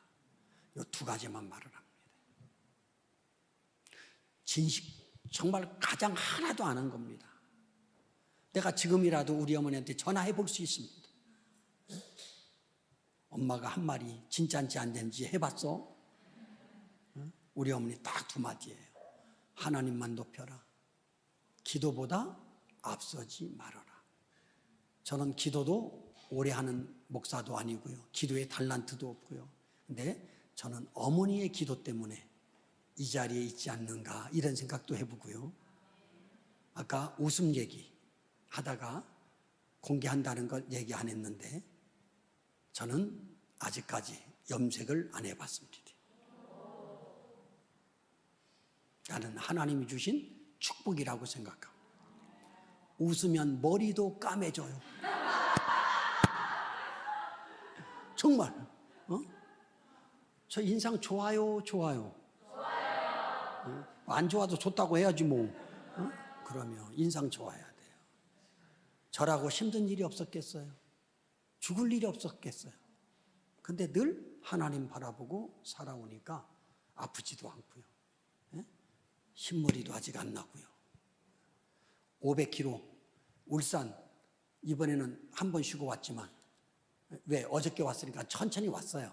이 두 가지만 말을 합니다. 진식 정말 가장 하나도 안 한 겁니다. 내가 지금이라도 우리 어머니한테 전화해 볼 수 있습니다. 엄마가 한 말이 진짜인지 안 된지 해봤어? 우리 어머니 딱 두 마디예요. 하나님만 높여라. 기도보다 앞서지 말아라. 저는 기도도 오래 하는 목사도 아니고요. 기도에 달란트도 없고요. 근데 저는 어머니의 기도 때문에 이 자리에 있지 않는가 이런 생각도 해보고요. 아까 웃음 얘기 하다가 공개한다는 걸 얘기 안 했는데 저는 아직까지 염색을 안 해봤습니다. 나는 하나님이 주신 축복이라고 생각합니다. 웃으면 머리도 까매져요. 정말. 저 인상 좋아요, 좋아요. 안 좋아도 좋다고 해야지 뭐. 그러면 인상 좋아야 돼요. 저라고 힘든 일이 없었겠어요? 죽을 일이 없었겠어요? 근데 늘 하나님 바라보고 살아오니까 아프지도 않고요. 흰머리도 아직 안 나고요. 500km 울산 이번에는 한 번 쉬고 왔지만 왜 어저께 왔으니까 천천히 왔어요.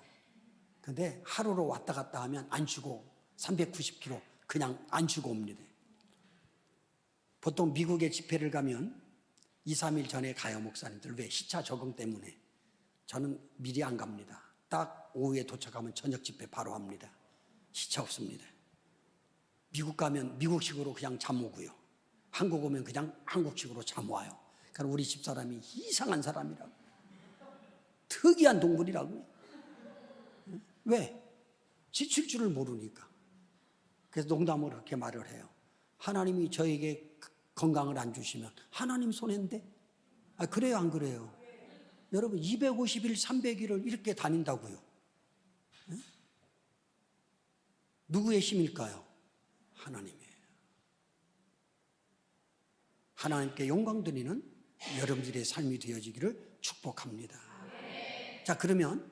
근데 하루로 왔다 갔다 하면 안 쉬고 390km 그냥 안 쉬고 옵니다. 보통 미국에 집회를 가면 2, 3일 전에 가요, 목사님들. 왜? 시차 적응 때문에. 저는 미리 안 갑니다. 딱 오후에 도착하면 저녁 집회 바로 합니다. 시차 없습니다. 미국 가면 미국식으로 그냥 잠 오고요. 한국 오면 그냥 한국식으로 잠 와요. 그러니까 우리 집사람이 이상한 사람이라고. 특이한 동물이라고요. 왜? 지칠 줄을 모르니까. 그래서 농담으로 그렇게 말을 해요. 하나님이 저에게 건강을 안 주시면 하나님 손해인데? 그래요, 안 그래요? 여러분 250일, 300일을 이렇게 다닌다고요. 누구의 힘일까요? 하나님이에요. 하나님께 영광 드리는 여러분들의 삶이 되어지기를 축복합니다. 자, 그러면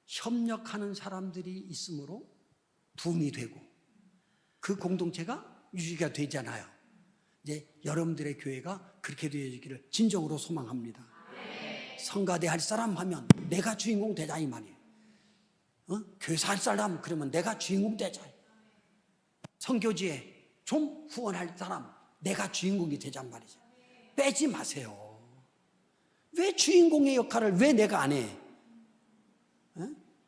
협력하는 사람들이 있으므로 부흥이 되고 그 공동체가 유지가 되잖아요. 이제 여러분들의 교회가 그렇게 되어지기를 진정으로 소망합니다. 성가대 할 사람 하면 내가 주인공 되자 이 말이에요. 교사 할 사람 그러면 내가 주인공 되자. 선교지에 좀 후원할 사람 내가 주인공이 되자 말이죠. 빼지 마세요. 왜 주인공의 역할을 왜 내가 안 해?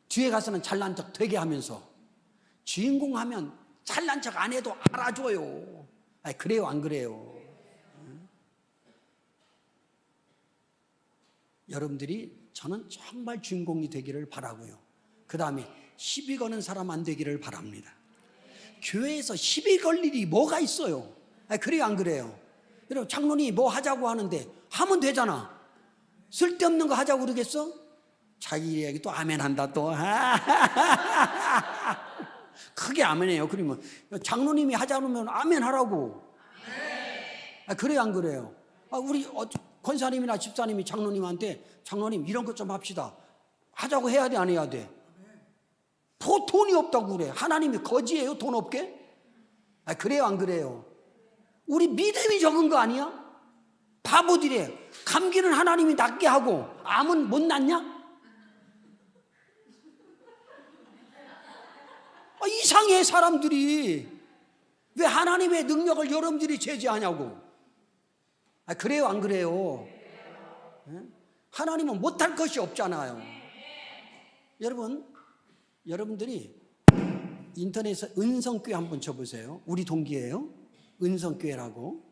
뒤에 가서는 잘난 척 되게 하면서 주인공 하면 잘난 척 안 해도 알아줘요. 그래요, 안 그래요? 여러분들이 저는 정말 주인공이 되기를 바라고요. 그 다음에 시비 거는 사람 안 되기를 바랍니다. 교회에서 시비 걸 일이 뭐가 있어요? 그래요, 안 그래요? 여러분, 장로님이 뭐 하자고 하는데 하면 되잖아. 쓸데없는 거 하자고 그러겠어? 자기 얘기 또 아멘 한다 또. 크게 아멘해요. 그러면 장로님이 하자 그러면 아멘 하라고. 그래요, 안 그래요? 우리 권사님이나 집사님이 장로님한테 장로님 이런 것 좀 합시다. 하자고 해야 돼, 안 해야 돼? 돈이 없다고 그래. 하나님이 거지예요, 돈 없게? 그래요, 안 그래요? 우리 믿음이 적은 거 아니야? 바보들이에요. 감기는 하나님이 낫게 하고 암은 못 낫냐? 이상해 사람들이. 왜 하나님의 능력을 여러분들이 제지하냐고. 그래요, 안 그래요? 하나님은 못할 것이 없잖아요. 여러분들이 인터넷에 은성교회 한번 쳐보세요. 우리 동기예요. 은성교회라고.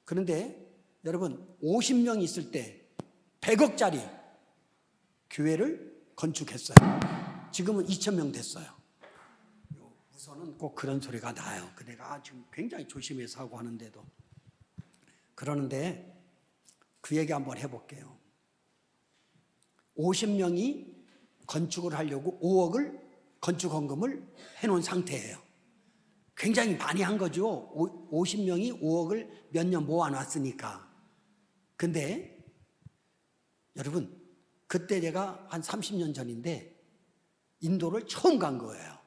그런데 여러분 50명 있을 때 100억짜리 교회를 건축했어요. 지금은 2,000명 됐어요. 저는 꼭 그런 소리가 나요. 내가 지금 굉장히 조심해서 하고 하는데도. 그러는데 그 얘기 한번 해볼게요. 50명이 건축을 하려고 5억을 건축 헌금을 해놓은 상태예요. 굉장히 많이 한 거죠. 50명이 5억을 몇 년 모아놨으니까. 근데 여러분, 그때 제가 한 30년 전인데 인도를 처음 간 거예요.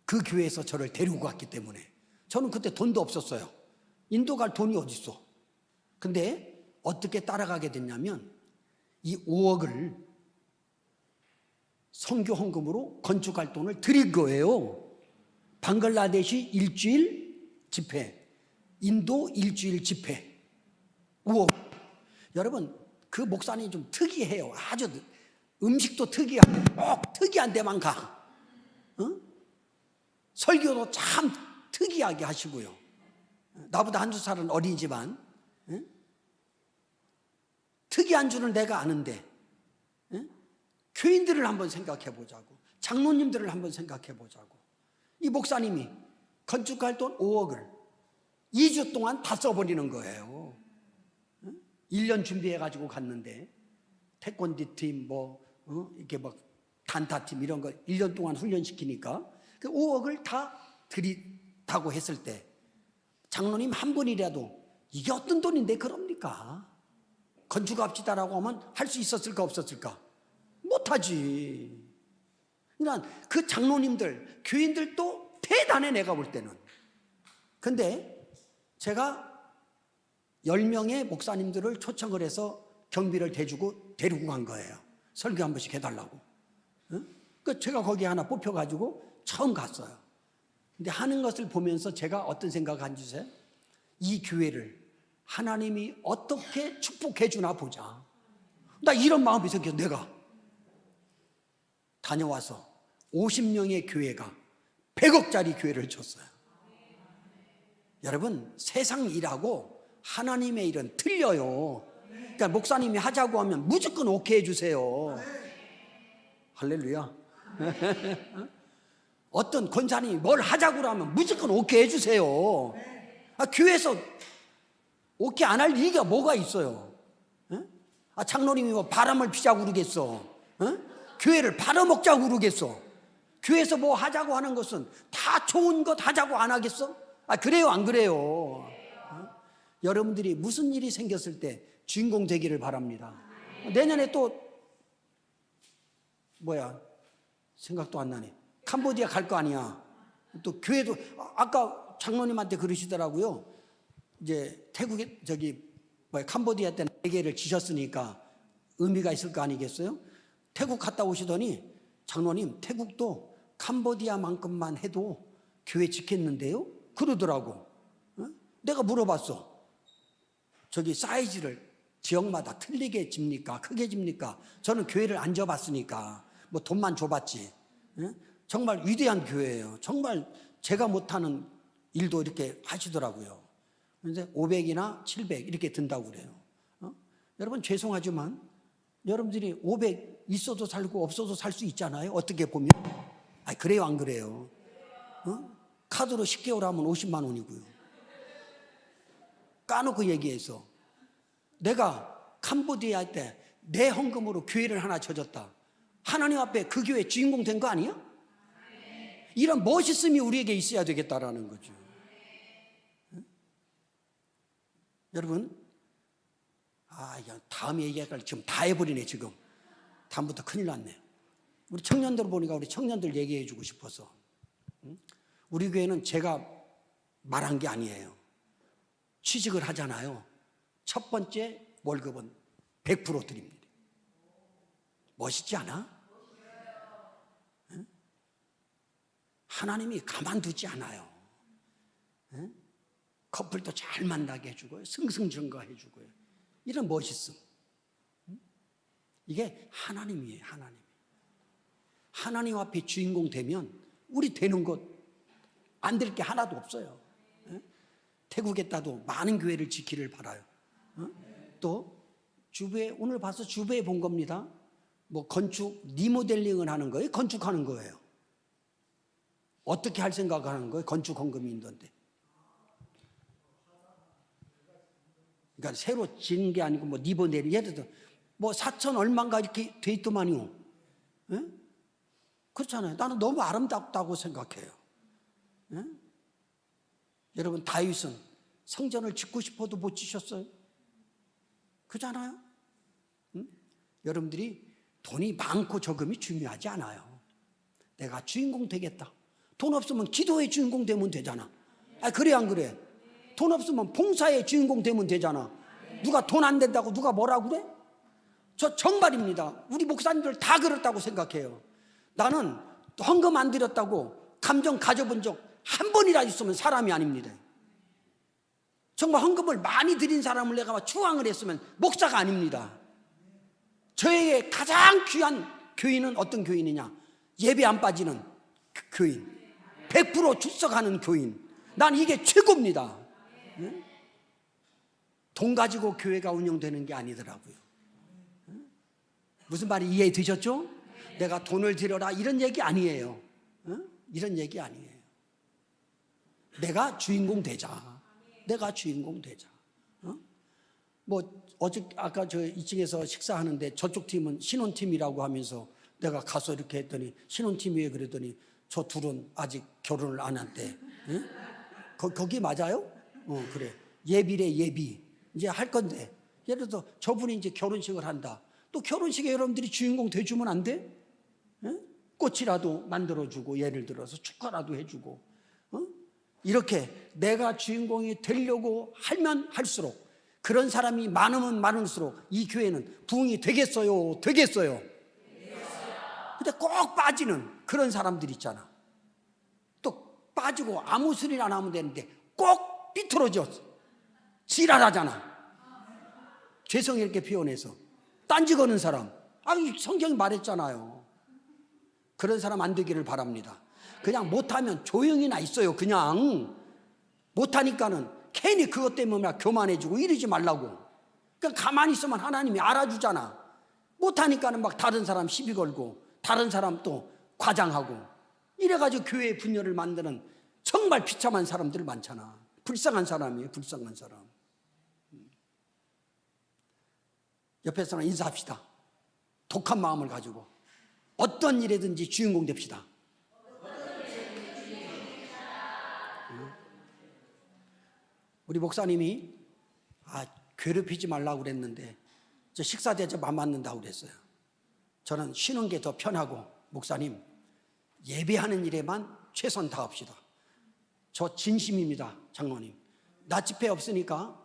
그 교회에서 저를 데리고 갔기 때문에. 저는 그때 돈도 없었어요. 인도 갈 돈이 어디 있어. 근데 어떻게 따라가게 됐냐면 이 5억을 선교 헌금으로 건축할 돈을 드린 거예요. 방글라데시 일주일 집회, 인도 일주일 집회. 5억. 여러분, 그 목사님이 좀 특이해요. 아주 음식도 특이하고 꼭 특이한 데만 가. 설교도 참 특이하게 하시고요. 나보다 한두 살은 어리지만 특이한 줄은 내가 아는데 교인들을 한번 생각해 보자고, 장로님들을 한번 생각해 보자고. 이 목사님이 건축할 돈 5억을 2주 동안 다 써버리는 거예요. 1년 준비해 가지고 갔는데 태권도 팀 이렇게 단타팀 이런 거 1년 동안 훈련시키니까 그 5억을 다 드리다고 했을 때 장로님 한 분이라도 이게 어떤 돈인데 그럽니까? 건축합시다라고 하면 할 수 있었을까 없었을까? 못하지. 그러니까 그 장로님들, 교인들도 대단해, 내가 볼 때는. 근데 제가 10명의 목사님들을 초청을 해서 경비를 대주고 데리고 간 거예요. 설교 한 번씩 해달라고. 그러니까 제가 거기 하나 뽑혀가지고 처음 갔어요. 근데 하는 것을 보면서 제가 어떤 생각을 한 주세요? 이 교회를 하나님이 어떻게 축복해 주나 보자. 나 이런 마음이 생겨서 내가 다녀와서 50명의 교회가 100억짜리 교회를 줬어요. 여러분, 세상 일하고 하나님의 일은 틀려요. 그러니까 목사님이 하자고 하면 무조건 오케이 해주세요. 할렐루야. 어떤 권사님이 뭘 하자고 하면 무조건 오케이 해주세요. 교회에서 오케이 안 할 리가 뭐가 있어요? 장로님이 뭐 바람을 피자고 그러겠어? 교회를 팔아먹자고 그러겠어? 교회에서 뭐 하자고 하는 것은 다 좋은 것 하자고 안 하겠어? 그래요, 안 그래요? 여러분들이 무슨 일이 생겼을 때 주인공 되기를 바랍니다. 내년에 또 생각도 안 나네. 캄보디아 갈 거 아니야. 또 교회도 아까 장로님한테 그러시더라고요. 이제 태국에 캄보디아 때 4개를 지셨으니까 의미가 있을 거 아니겠어요? 태국 갔다 오시더니 장로님, 태국도 캄보디아만큼만 해도 교회 지켰는데요? 그러더라고. 내가 물어봤어. 사이즈를 지역마다 틀리게 집니까? 크게 집니까? 저는 교회를 안 져봤으니까 돈만 줘봤지. 정말 위대한 교회예요. 정말 제가 못하는 일도 이렇게 하시더라고요. 그런데 500이나 700 이렇게 든다고 그래요. 여러분, 죄송하지만 여러분들이 500 있어도 살고 없어도 살 수 있잖아요. 어떻게 보면. 그래요, 안 그래요? 카드로 10개월 하면 50만 원이고요. 까놓고 얘기해서 내가 캄보디아 때 내 헌금으로 교회를 하나 쳐줬다. 하나님 앞에 그 교회 주인공 된 거 아니야? 이런 멋있음이 우리에게 있어야 되겠다라는 거죠. 여러분, 다음 얘기할 지금 다 해버리네. 지금 다음부터 큰일 났네. 우리 청년들 보니까 우리 청년들 얘기해 주고 싶어서. 우리 교회는 제가 말한 게 아니에요. 취직을 하잖아요. 첫 번째 월급은 100% 드립니다. 멋있지 않아? 하나님이 가만두지 않아요. 커플도 잘 만나게 해주고요. 승승장구해 주고요. 이런 멋있음. 이게 하나님이에요. 하나님 앞에 주인공 되면 우리 되는 것 안 될 게 하나도 없어요. 태국에 따도 많은 교회를 지키를 바라요. 또 주부에, 오늘 봐서 주부에 본 겁니다. 건축 리모델링을 하는 거예요. 건축하는 거예요. 어떻게 할 생각을 하는 거예요? 건축 헌금이 있는데. 그러니까 새로 지은 게 아니고 뭐 니버내리 예를 들어 뭐 4천 얼마인가 이렇게 돼 있더만요. 예? 그렇잖아요. 나는 너무 아름답다고 생각해요. 예? 여러분 다윗은 성전을 짓고 싶어도 못 지셨어요. 그렇잖아요. 응? 여러분들이 돈이 많고 적음이 중요하지 않아요. 내가 주인공 되겠다. 돈 없으면 기도의 주인공 되면 되잖아. 아, 그래 안 그래? 돈 없으면 봉사의 주인공 되면 되잖아. 누가 돈 안 된다고 누가 뭐라 그래? 저 정말입니다. 우리 목사님들 다 그렇다고 생각해요. 나는 헌금 안 드렸다고 감정 가져본 적 한 번이라 있으면 사람이 아닙니다. 정말 헌금을 많이 드린 사람을 내가 추앙을 했으면 목사가 아닙니다. 저에게 가장 귀한 교인은 어떤 교인이냐? 예배 안 빠지는 교인, 100% 출석하는 교인. 난 이게 최고입니다. 응? 돈 가지고 교회가 운영되는 게 아니더라고요. 응? 무슨 말이 이해되셨죠? 내가 돈을 들여라 이런 얘기 아니에요. 응? 이런 얘기 아니에요. 내가 주인공 되자. 내가 주인공 되자. 뭐 어제 아까 저 2층에서 식사하는데 저쪽 팀은 신혼팀이라고 하면서 내가 가서 이렇게 했더니 신혼팀이에요 그랬더니 저 둘은 아직 결혼을 안 한대. 응? 거기 맞아요? 그래. 예비래 예비. 이제 할 건데 예를 들어 저분이 이제 결혼식을 한다. 또 결혼식에 여러분들이 주인공 돼주면 안 돼? 응? 꽃이라도 만들어주고 예를 들어서 축하라도 해주고 이렇게 내가 주인공이 되려고 하면 할수록 그런 사람이 많으면 많을수록 이 교회는 부흥이 되겠어요? 되겠어요? 근데 꼭 빠지는 그런 사람들 있잖아. 또 빠지고 아무 소리나 나면 되는데 꼭 삐뚤어져 지랄하잖아. 죄송해 이렇게 표현해서 딴지 거는 사람. 아니 성경이 말했잖아요. 그런 사람 안 되기를 바랍니다. 그냥 못하면 조용히나 있어요. 그냥 못하니까는 괜히 그것 때문에 교만해지고 이러지 말라고. 그냥 가만히 있으면 하나님이 알아주잖아. 못하니까는 막 다른 사람 시비 걸고 다른 사람 또 과장하고 이래가지고 교회의 분열을 만드는 정말 비참한 사람들 많잖아. 불쌍한 사람이에요. 불쌍한 사람. 옆에 사람 인사합시다. 독한 마음을 가지고 어떤 일에든지 주인공 됩시다. 우리 목사님이 괴롭히지 말라고 그랬는데 저 식사 대접 안 맞는다고 그랬어요. 저는 쉬는 게 더 편하고 목사님 예배하는 일에만 최선 다합시다. 저 진심입니다. 장로님. 나 집회 없으니까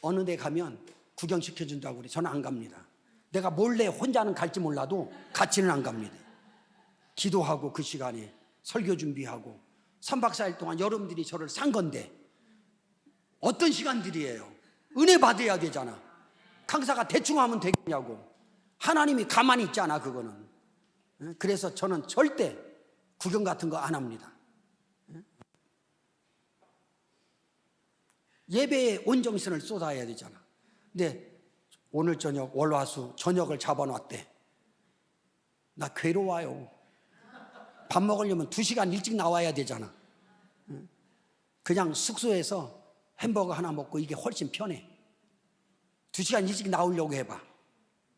어느 데 가면 구경시켜준다고 그래. 저는 안 갑니다. 내가 몰래 혼자는 갈지 몰라도 같이는 안 갑니다. 기도하고 그 시간에 설교 준비하고 3박 4일 동안 여러분들이 저를 산 건데 어떤 시간들이에요? 은혜 받아야 되잖아. 강사가 대충 하면 되겠냐고. 하나님이 가만히 있지 않아 그거는. 그래서 저는 절대 구경 같은 거 안 합니다. 예배에 온 정신을 쏟아야 되잖아. 근데 오늘 저녁 월화수 저녁을 잡아놨대. 나 괴로워요. 밥 먹으려면 2시간 일찍 나와야 되잖아. 그냥 숙소에서 햄버거 하나 먹고 이게 훨씬 편해. 2시간 일찍 나오려고 해봐.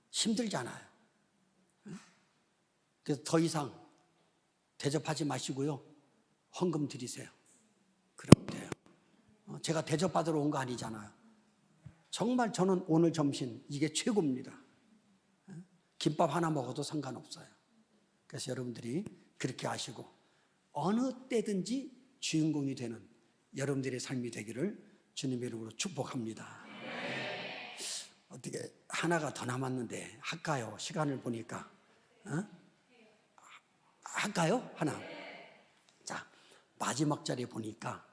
힘들잖아요. 그래서 더 이상 대접하지 마시고요. 헌금 드리세요. 그러면 돼요. 제가 대접받으러 온 거 아니잖아요. 정말 저는 오늘 점심 이게 최고입니다. 김밥 하나 먹어도 상관없어요. 그래서 여러분들이 그렇게 하시고 어느 때든지 주인공이 되는 여러분들의 삶이 되기를 주님의 이름으로 축복합니다. 어떻게 하나가 더 남았는데 할까요? 시간을 보니까 할까요? 하나. 자, 마지막 자리에 보니까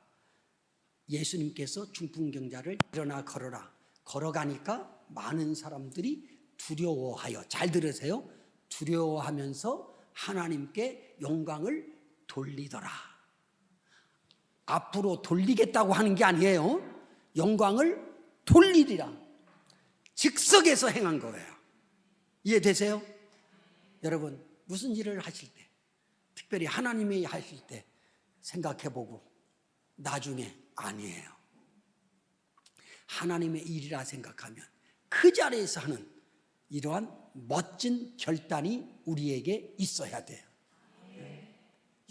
예수님께서 중풍병자를 일어나 걸어라. 걸어가니까 많은 사람들이 두려워하여, 잘 들으세요. 두려워하면서 하나님께 영광을 돌리더라. 앞으로 돌리겠다고 하는 게 아니에요. 영광을 돌리리라. 즉석에서 행한 거예요. 이해되세요? 여러분 무슨 일을 하실 때, 특별히 하나님이 하실 때 생각해보고 나중에 아니에요. 하나님의 일이라 생각하면 그 자리에서 하는 이러한 멋진 결단이 우리에게 있어야 돼요.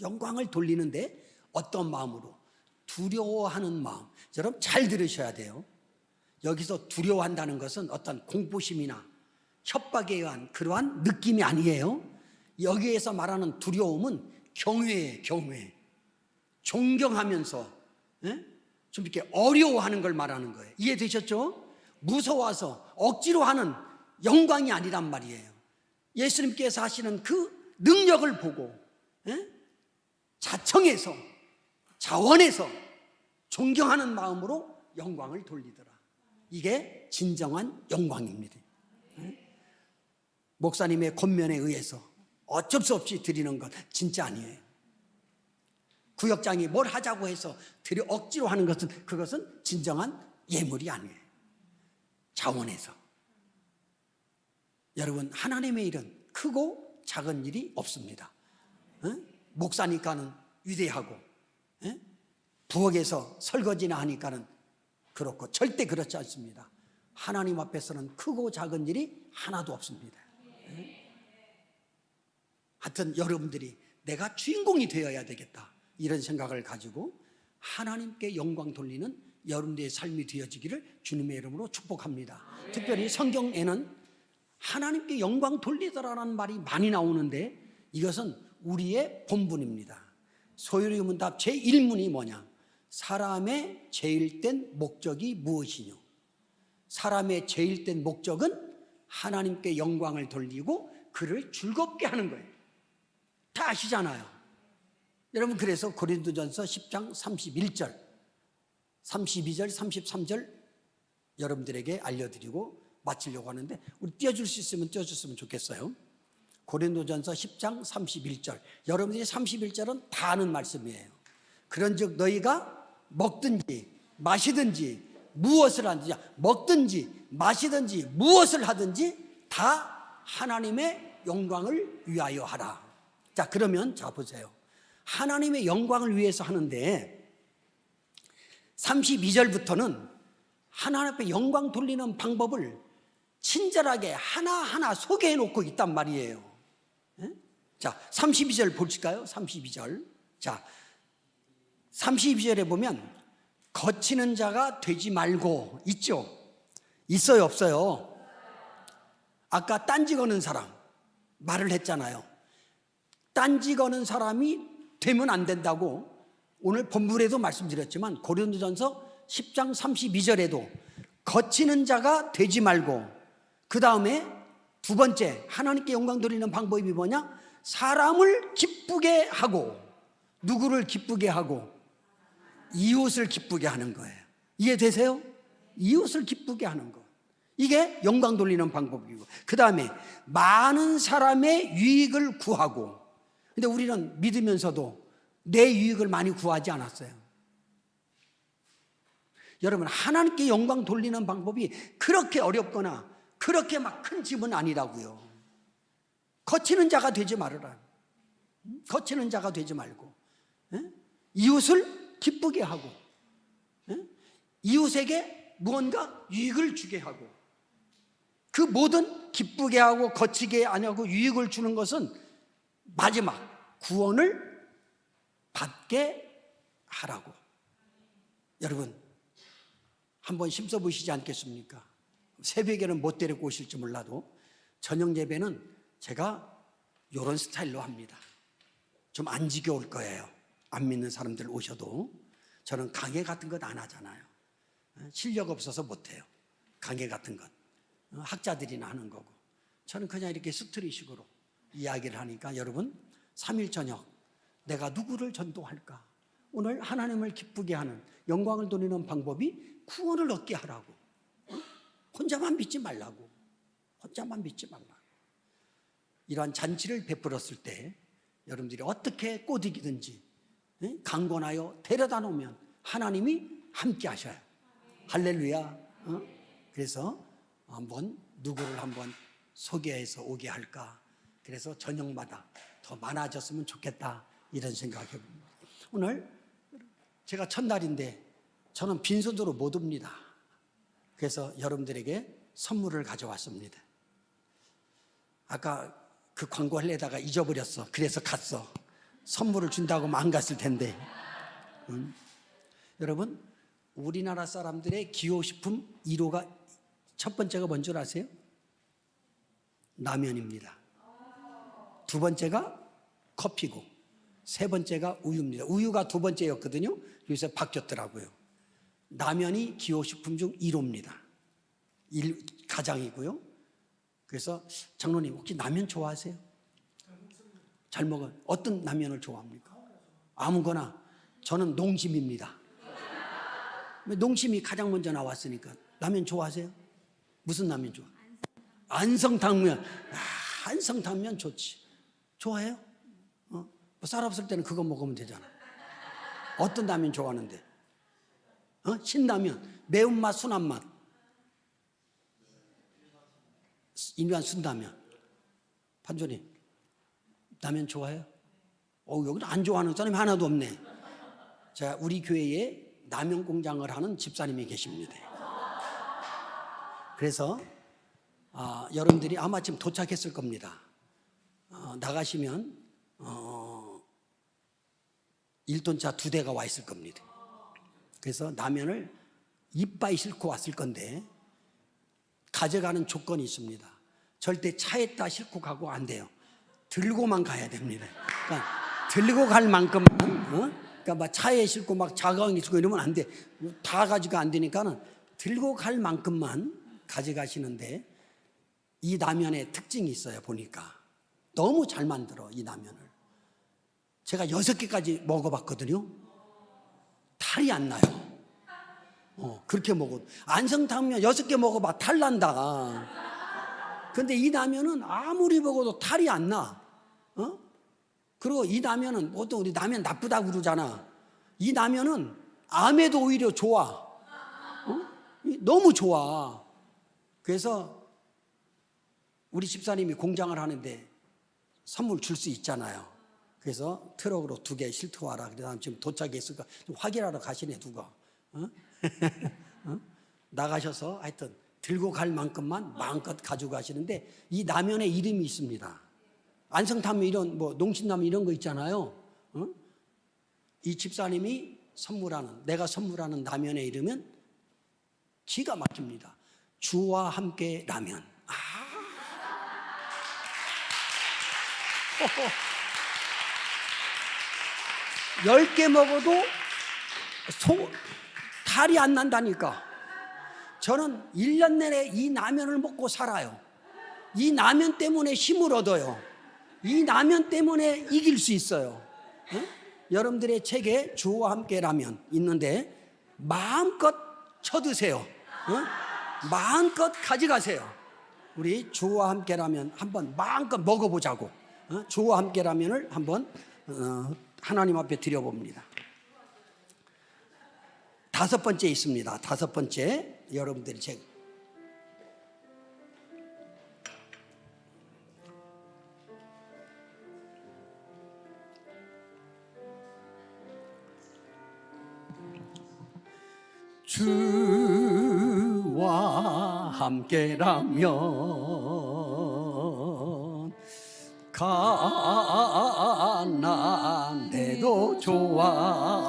영광을 돌리는데 어떤 마음으로? 두려워하는 마음. 여러분 잘 들으셔야 돼요. 여기서 두려워한다는 것은 어떤 공포심이나 협박에 의한 그러한 느낌이 아니에요. 여기에서 말하는 두려움은 경외예요. 경외. 존경하면서 좀 이렇게 어려워하는 걸 말하는 거예요. 이해되셨죠? 무서워서 억지로 하는 영광이 아니란 말이에요. 예수님께서 하시는 그 능력을 보고 자청해서 자원해서 존경하는 마음으로 영광을 돌리더라. 이게 진정한 영광입니다. 목사님의 권면에 의해서 어쩔 수 없이 드리는 것 진짜 아니에요. 구역장이 뭘 하자고 해서 억지로 하는 것은 그것은 진정한 예물이 아니에요. 자원해서. 여러분 하나님의 일은 크고 작은 일이 없습니다. 목사니까는 위대하고 부엌에서 설거지나 하니까는 그렇고 절대 그렇지 않습니다. 하나님 앞에서는 크고 작은 일이 하나도 없습니다. 하여튼 여러분들이 내가 주인공이 되어야 되겠다 이런 생각을 가지고 하나님께 영광 돌리는 여러분들의 삶이 되어지기를 주님의 이름으로 축복합니다. 특별히 성경에는 하나님께 영광 돌리더라라는 말이 많이 나오는데 이것은 우리의 본분입니다. 소요리문답 제1문이 뭐냐? 사람의 제일된 목적이 무엇이뇨? 사람의 제일된 목적은 하나님께 영광을 돌리고 그를 즐겁게 하는 거예요. 다 아시잖아요. 여러분 그래서 고린도전서 10장 31절 32절 33절 여러분들에게 알려드리고 마치려고 하는데 우리 띄워줄 수 있으면 띄워줬으면 좋겠어요. 고린도전서 10장 31절 여러분들이 31절은 다 아는 말씀이에요. 그런즉 너희가 먹든지 마시든지 무엇을 하든지 먹든지 마시든지 무엇을 하든지 다 하나님의 영광을 위하여 하라. 자 그러면 자 보세요. 하나님의 영광을 위해서 하는데 32절부터는 하나님 앞에 영광 돌리는 방법을 친절하게 하나하나 소개해 놓고 있단 말이에요. 자 32절 보실까요? 32절. 자 32절에 보면 거치는 자가 되지 말고 있죠? 있어요 없어요? 아까 딴지 거는 사람 말을 했잖아요. 딴지 거는 사람이 되면 안 된다고 오늘 본문에도 말씀드렸지만 고린도전서 10장 32절에도 거치는 자가 되지 말고 그 다음에 두 번째 하나님께 영광 돌리는 방법이 뭐냐? 사람을 기쁘게 하고 누구를 기쁘게 하고 이웃을 기쁘게 하는 거예요. 이해되세요? 이웃을 기쁘게 하는 거. 이게 영광 돌리는 방법이고 그 다음에 많은 사람의 유익을 구하고 근데 우리는 믿으면서도 내 유익을 많이 구하지 않았어요. 여러분 하나님께 영광 돌리는 방법이 그렇게 어렵거나 그렇게 막 큰 집은 아니라고요. 거치는 자가 되지 말아라. 거치는 자가 되지 말고 이웃을 기쁘게 하고 이웃에게 무언가 유익을 주게 하고 그 모든 기쁘게 하고 거치게 안 하고 유익을 주는 것은 마지막 구원을 받게 하라고. 여러분 한번 힘써 보시지 않겠습니까? 새벽에는 못 데리고 오실지 몰라도 저녁 예배는 제가 이런 스타일로 합니다. 좀 안 지겨울 거예요. 안 믿는 사람들 오셔도. 저는 강해 같은 것 안 하잖아요. 실력 없어서 못해요. 강해 같은 것 학자들이나 하는 거고 저는 그냥 이렇게 스트리식으로 이야기를 하니까 여러분 3일 저녁 내가 누구를 전도할까? 오늘 하나님을 기쁘게 하는 영광을 돌리는 방법이 구원을 얻게 하라고. 혼자만 믿지 말라고. 혼자만 믿지 말라고. 이러한 잔치를 베풀었을 때 여러분들이 어떻게 꼬드기든지 강권하여 데려다 놓으면 하나님이 함께 하셔요. 할렐루야. 그래서 한번 누구를 한번 소개해서 오게 할까. 그래서 저녁마다 더 많아졌으면 좋겠다 이런 생각해 봅니다. 오늘 제가 첫날인데 저는 빈손으로 못 옵니다. 그래서 여러분들에게 선물을 가져왔습니다. 아까 그 광고 하려다가 잊어버렸어. 그래서 갔어. 선물을 준다고 안 갔을 텐데. 여러분, 우리나라 사람들의 기호식품 1호가 첫 번째가 뭔 줄 아세요? 라면입니다. 두 번째가 커피고 세 번째가 우유입니다. 우유가 두 번째였거든요. 요새 바뀌었더라고요. 라면이 기호식품 중 1호입니다. 가장이고요. 그래서 장로님 혹시 라면 좋아하세요? 잘 먹어요. 어떤 라면을 좋아합니까? 아무거나. 저는 농심입니다. 농심이 가장 먼저 나왔으니까. 라면 좋아하세요? 무슨 라면 좋아? 안성탕면. 안성탕면 좋지. 좋아해요? 뭐 쌀 없을 때는 그거 먹으면 되잖아. 어떤 라면 좋아하는데? 신라면. 매운맛, 순한맛. 일반 순라면. 판조님, 라면 좋아해요? 여기도 안 좋아하는 사람이 하나도 없네. 자, 우리 교회에 라면 공장을 하는 집사님이 계십니다. 그래서 여러분들이 아마 지금 도착했을 겁니다. 나가시면 1톤차 2대가 와 있을 겁니다. 그래서 라면을 이빠이 싣고 왔을 건데 가져가는 조건이 있습니다. 절대 차에다 싣고 가고 안 돼요. 들고만 가야 됩니다. 그러니까 들고 갈 만큼만, 그러니까 막 차에 싣고 막 자가용이 싣고 이러면 안 돼. 다 가지고 안 되니까는 들고 갈 만큼만 가져가시는데, 이 라면의 특징이 있어요. 보니까 너무 잘 만들어, 이 라면을. 제가 6개까지 먹어봤거든요. 탈이 안 나요. 그렇게 먹어도. 안성탕면 6개 먹어봐, 탈 난다. 근데 이 라면은 아무리 먹어도 탈이 안 나. 그리고 이 라면은 보통 우리 라면 나쁘다고 그러잖아. 이 라면은 암에도 오히려 좋아. 너무 좋아. 그래서 우리 집사님이 공장을 하는데 선물 줄 수 있잖아요. 그래서 트럭으로 2개 실트 와라. 그래서 지금 도착했으니까 좀 확인하러 가시네, 누가. 나가셔서 하여튼 들고 갈 만큼만 마음껏 가지고 가시는데, 이 라면에 이름이 있습니다. 안성탕면 이런 뭐 농신라면 이런 거 있잖아요. 이 집사님이 내가 선물하는 라면의 이름은 기가 막힙니다. 주와 함께 라면. 10개 먹어도 탈이 안 난다니까. 저는 1년 내내 이 라면을 먹고 살아요. 이 라면 때문에 힘을 얻어요. 이 라면 때문에 이길 수 있어요. 여러분들의 책에 주와 함께 라면 있는데 마음껏 쳐드세요. 마음껏 가져가세요. 우리 주와 함께 라면 한번 마음껏 먹어보자고. 주와 함께 라면을 한번 하나님 앞에 드려봅니다. 5번째 있습니다. 5번째 여러분들이 책. 주와 함께라면 가난해도 좋아.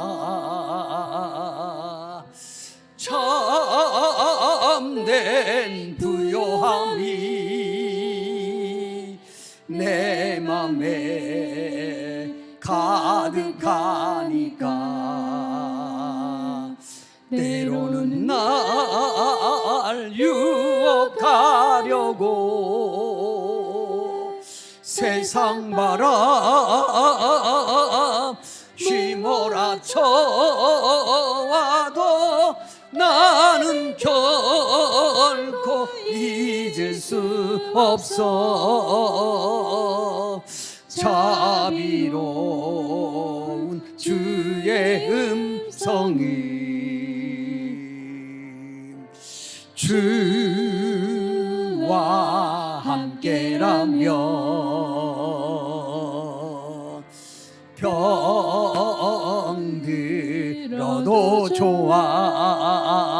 참된 부요함이 내 맘에 가득하니까 때로는 날 유혹하려고 세상 바람 휘몰아쳐와도 나는 결코 잊을 수 없어. 자비로운 주의 음성이 주와 함께라면 평 좋아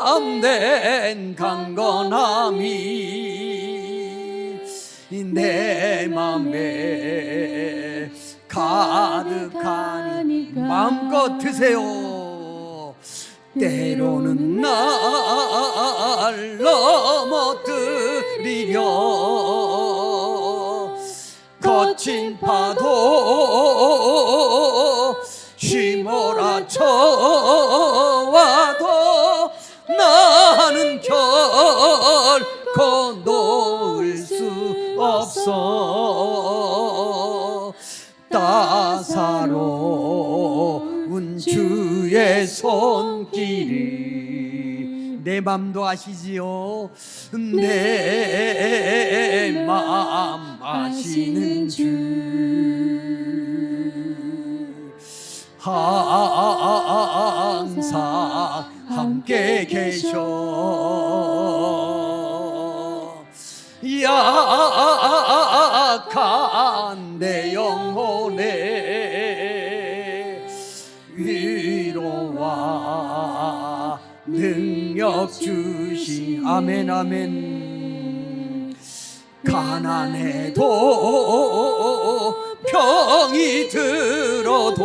참된 강건함이 내 맘에 가득하니 마음껏 드세요. 때로는 날 넘어뜨리려 거친 파도 휘몰아쳐와도 나는 결코 놓을 수 없어. 따사로운 주의 손길이 내 맘도 아시지요. 내 맘 아시는 주 항상 함께 계셔. 약한 내 영혼에 위로와 능력 주신 아멘 아멘. 가난해도 병이 들어도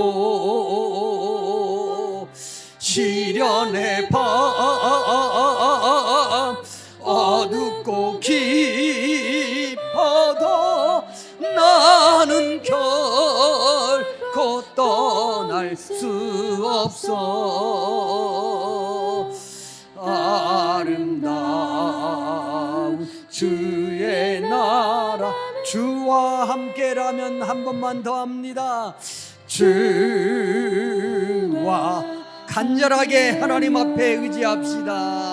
시련의 밤 어둡고 깊어도 나는 결코 떠날 수 없어. 아름다운 주의 나라 주와 함께라면 한 번만 더 합니다. 주와 간절하게 하나님 앞에 의지합시다.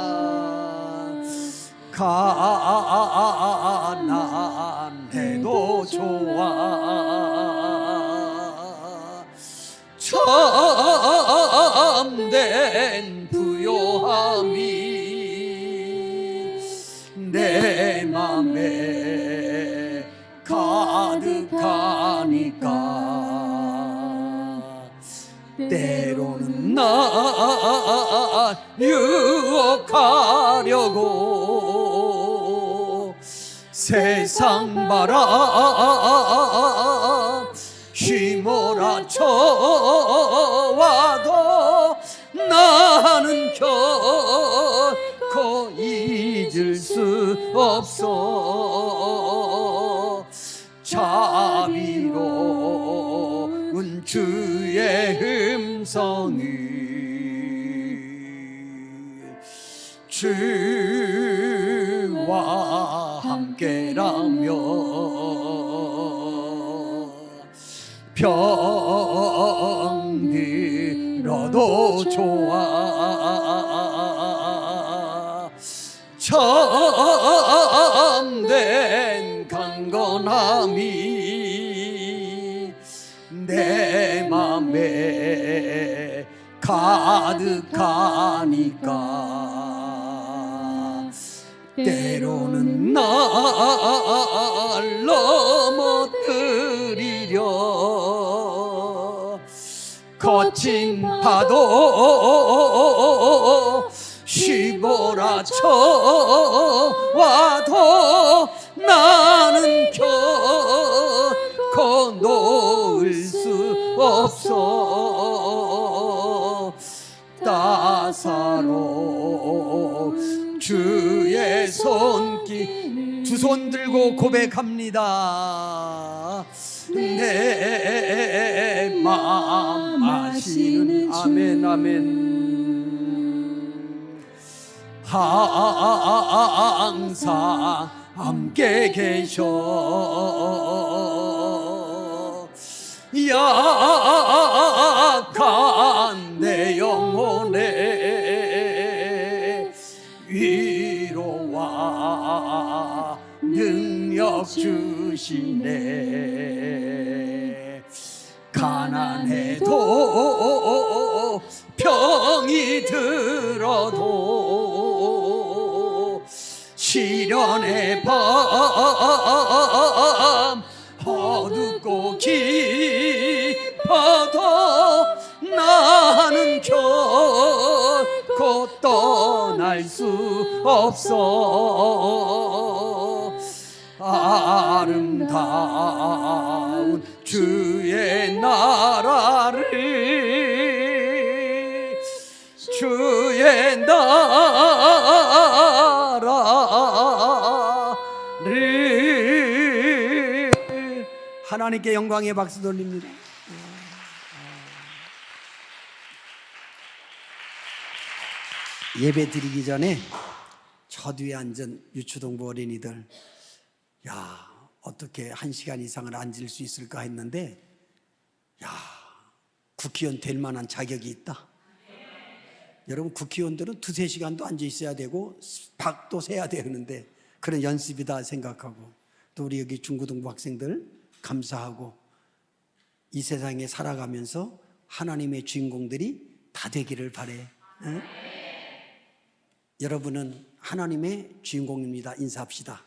가난해도 좋아 참된 부요함이 내 맘에 가득하니까 때로는 날 유혹하려고 세상 바람 휘몰아쳐와도 나는 결코 잊을 수 없어. 자비로운 주의 음성이 주와 함께라며 병들어도 좋아 참된 강건함이 내 맘에 가득하니까 때로는 날 넘어뜨리려 거친 파도 휘몰아쳐와도 나는 결코 놓을 수 없어. 따사로운 주의 손길 두 손 들고 고백합니다. 내 마음 아시는 아멘 아멘. 항상 함께 계셔. 약한 내 영혼에 위로와 능력 주시네. 가난해도 병이 들어도 시련의 밤 어둡고 깊어도 떠날 수 없어. 아름다운 주의 나라를, 주의 나라를. 하나님께 영광의 박수 돌립니다. 예배 드리기 전에 저 뒤에 앉은 유초동부 어린이들, 야, 어떻게 1시간 이상을 앉을 수 있을까 했는데, 야, 국회의원 될 만한 자격이 있다. 여러분, 국회의원들은 2-3시간도 앉아 있어야 되고 박도 세야 되는데 그런 연습이다 생각하고, 또 우리 여기 중고등부 학생들 감사하고, 이 세상에 살아가면서 하나님의 주인공들이 다 되기를 바래. 응? 여러분은 하나님의 주인공입니다. 인사합시다.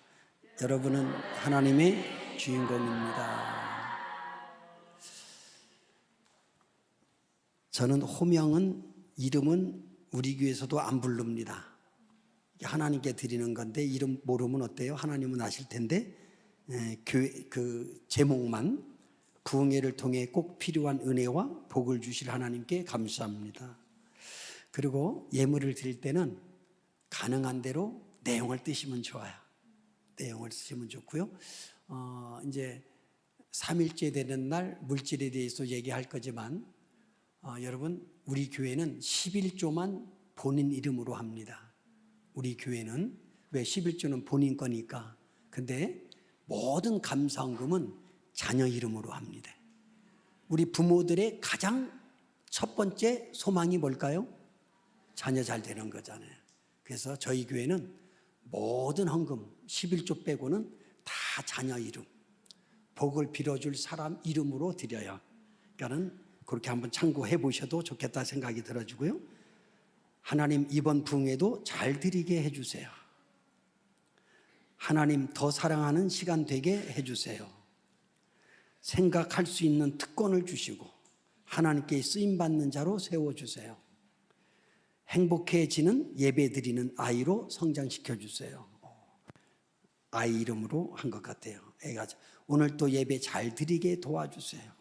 여러분은 하나님의 주인공입니다. 저는 호명은, 이름은 우리 교회에서도 안 부릅니다. 하나님께 드리는 건데 이름 모르면 어때요? 하나님은 아실 텐데, 교회 그 제목만, 부흥회를 통해 꼭 필요한 은혜와 복을 주실 하나님께 감사합니다. 그리고 예물을 드릴 때는 가능한 대로 내용을 뜨시면 좋아요. 내용을 쓰시면 좋고요. 이제 3일째 되는 날 물질에 대해서 얘기할 거지만, 여러분, 우리 교회는 11조만 본인 이름으로 합니다. 우리 교회는 왜 11조는 본인 거니까. 근데 모든 감사헌금은 자녀 이름으로 합니다. 우리 부모들의 가장 첫 번째 소망이 뭘까요? 자녀 잘 되는 거잖아요. 그래서 저희 교회는 모든 헌금 11조 빼고는 다 자녀 이름, 복을 빌어줄 사람 이름으로 드려요. 그러니까는 그렇게 한번 참고해 보셔도 좋겠다 생각이 들어지고요. 하나님, 이번 부흥회도 잘 드리게 해주세요. 하나님, 더 사랑하는 시간 되게 해주세요. 생각할 수 있는 특권을 주시고 하나님께 쓰임받는 자로 세워주세요. 행복해지는 예배드리는 아이로 성장시켜 주세요. 아이 이름으로 한 것 같아요. 애가 오늘 또 예배 잘 드리게 도와주세요.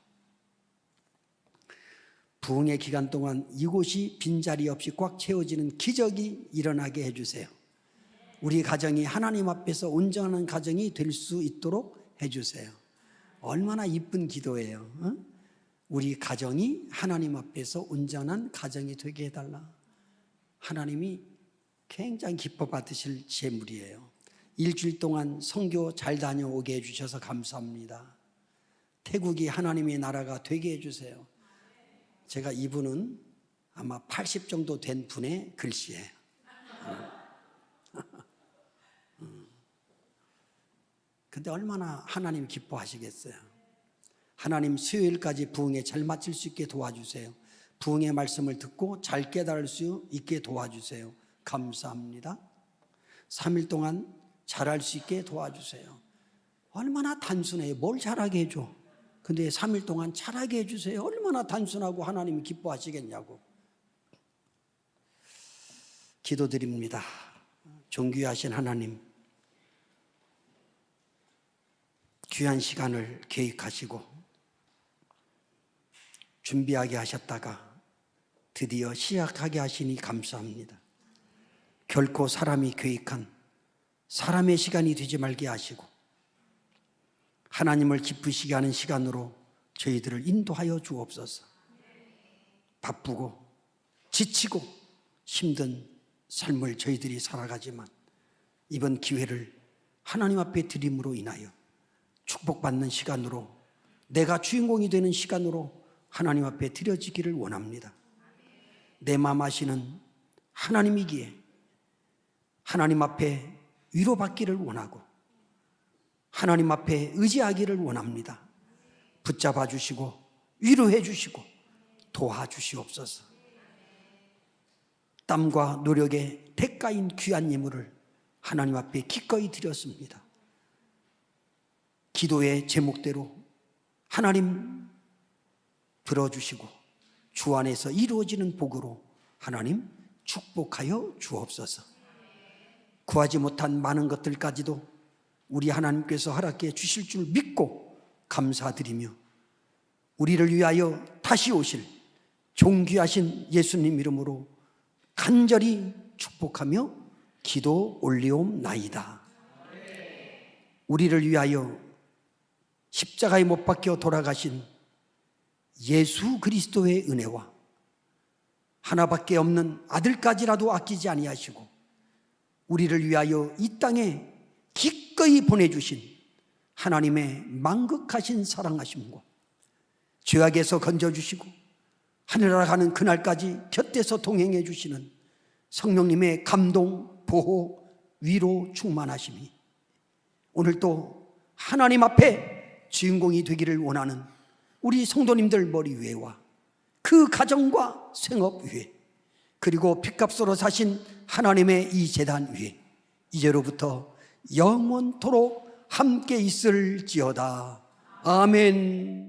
부흥의 기간 동안 이곳이 빈자리 없이 꽉 채워지는 기적이 일어나게 해주세요. 우리 가정이 하나님 앞에서 온전한 가정이 될 수 있도록 해주세요. 얼마나 이쁜 기도예요. 우리 가정이 하나님 앞에서 온전한 가정이 되게 해달라. 하나님이 굉장히 기뻐 받으실 재물이에요. 일주일 동안 선교 잘 다녀오게 해주셔서 감사합니다. 태국이 하나님의 나라가 되게 해주세요. 제가 이분은 아마 80 정도 된 분의 글씨예요. 근데 얼마나 하나님 기뻐하시겠어요. 하나님, 수요일까지 부흥회 잘 마칠 수 있게 도와주세요. 부흥의 말씀을 듣고 잘 깨달을 수 있게 도와주세요. 감사합니다. 3일 동안 잘할 수 있게 도와주세요. 얼마나 단순해요. 뭘 잘하게 해줘. 근데 3일 동안 잘하게 해주세요. 얼마나 단순하고 하나님이 기뻐하시겠냐고. 기도드립니다. 존귀하신 하나님, 귀한 시간을 계획하시고 준비하게 하셨다가 드디어 시작하게 하시니 감사합니다. 결코 사람이 계획한 사람의 시간이 되지 말게 하시고 하나님을 기쁘시게 하는 시간으로 저희들을 인도하여 주옵소서. 바쁘고 지치고 힘든 삶을 저희들이 살아가지만 이번 기회를 하나님 앞에 드림으로 인하여 축복받는 시간으로, 내가 주인공이 되는 시간으로 하나님 앞에 드려지기를 원합니다. 내 마음 아시는 하나님이기에 하나님 앞에 위로받기를 원하고 하나님 앞에 의지하기를 원합니다. 붙잡아 주시고 위로해 주시고 도와주시옵소서. 땀과 노력의 대가인 귀한 예물을 하나님 앞에 기꺼이 드렸습니다. 기도의 제목대로 하나님 들어주시고 주 안에서 이루어지는 복으로 하나님 축복하여 주옵소서. 구하지 못한 많은 것들까지도 우리 하나님께서 허락해 주실 줄 믿고 감사드리며 우리를 위하여 다시 오실 존귀하신 예수님 이름으로 간절히 축복하며 기도 올리옵나이다. 우리를 위하여 십자가에 못 박혀 돌아가신 예수 그리스도의 은혜와 하나밖에 없는 아들까지라도 아끼지 아니하시고 우리를 위하여 이 땅에 기꺼이 보내주신 하나님의 만극하신 사랑하심과 죄악에서 건져주시고 하늘나라 가는 그날까지 곁에서 동행해 주시는 성령님의 감동, 보호, 위로 충만하심이 오늘도 하나님 앞에 주인공이 되기를 원하는 우리 성도님들 머리 위에와 그 가정과 생업 위에 그리고 핏값으로 사신 하나님의 이 제단 위에 이제로부터 영원토록 함께 있을지어다. 아멘.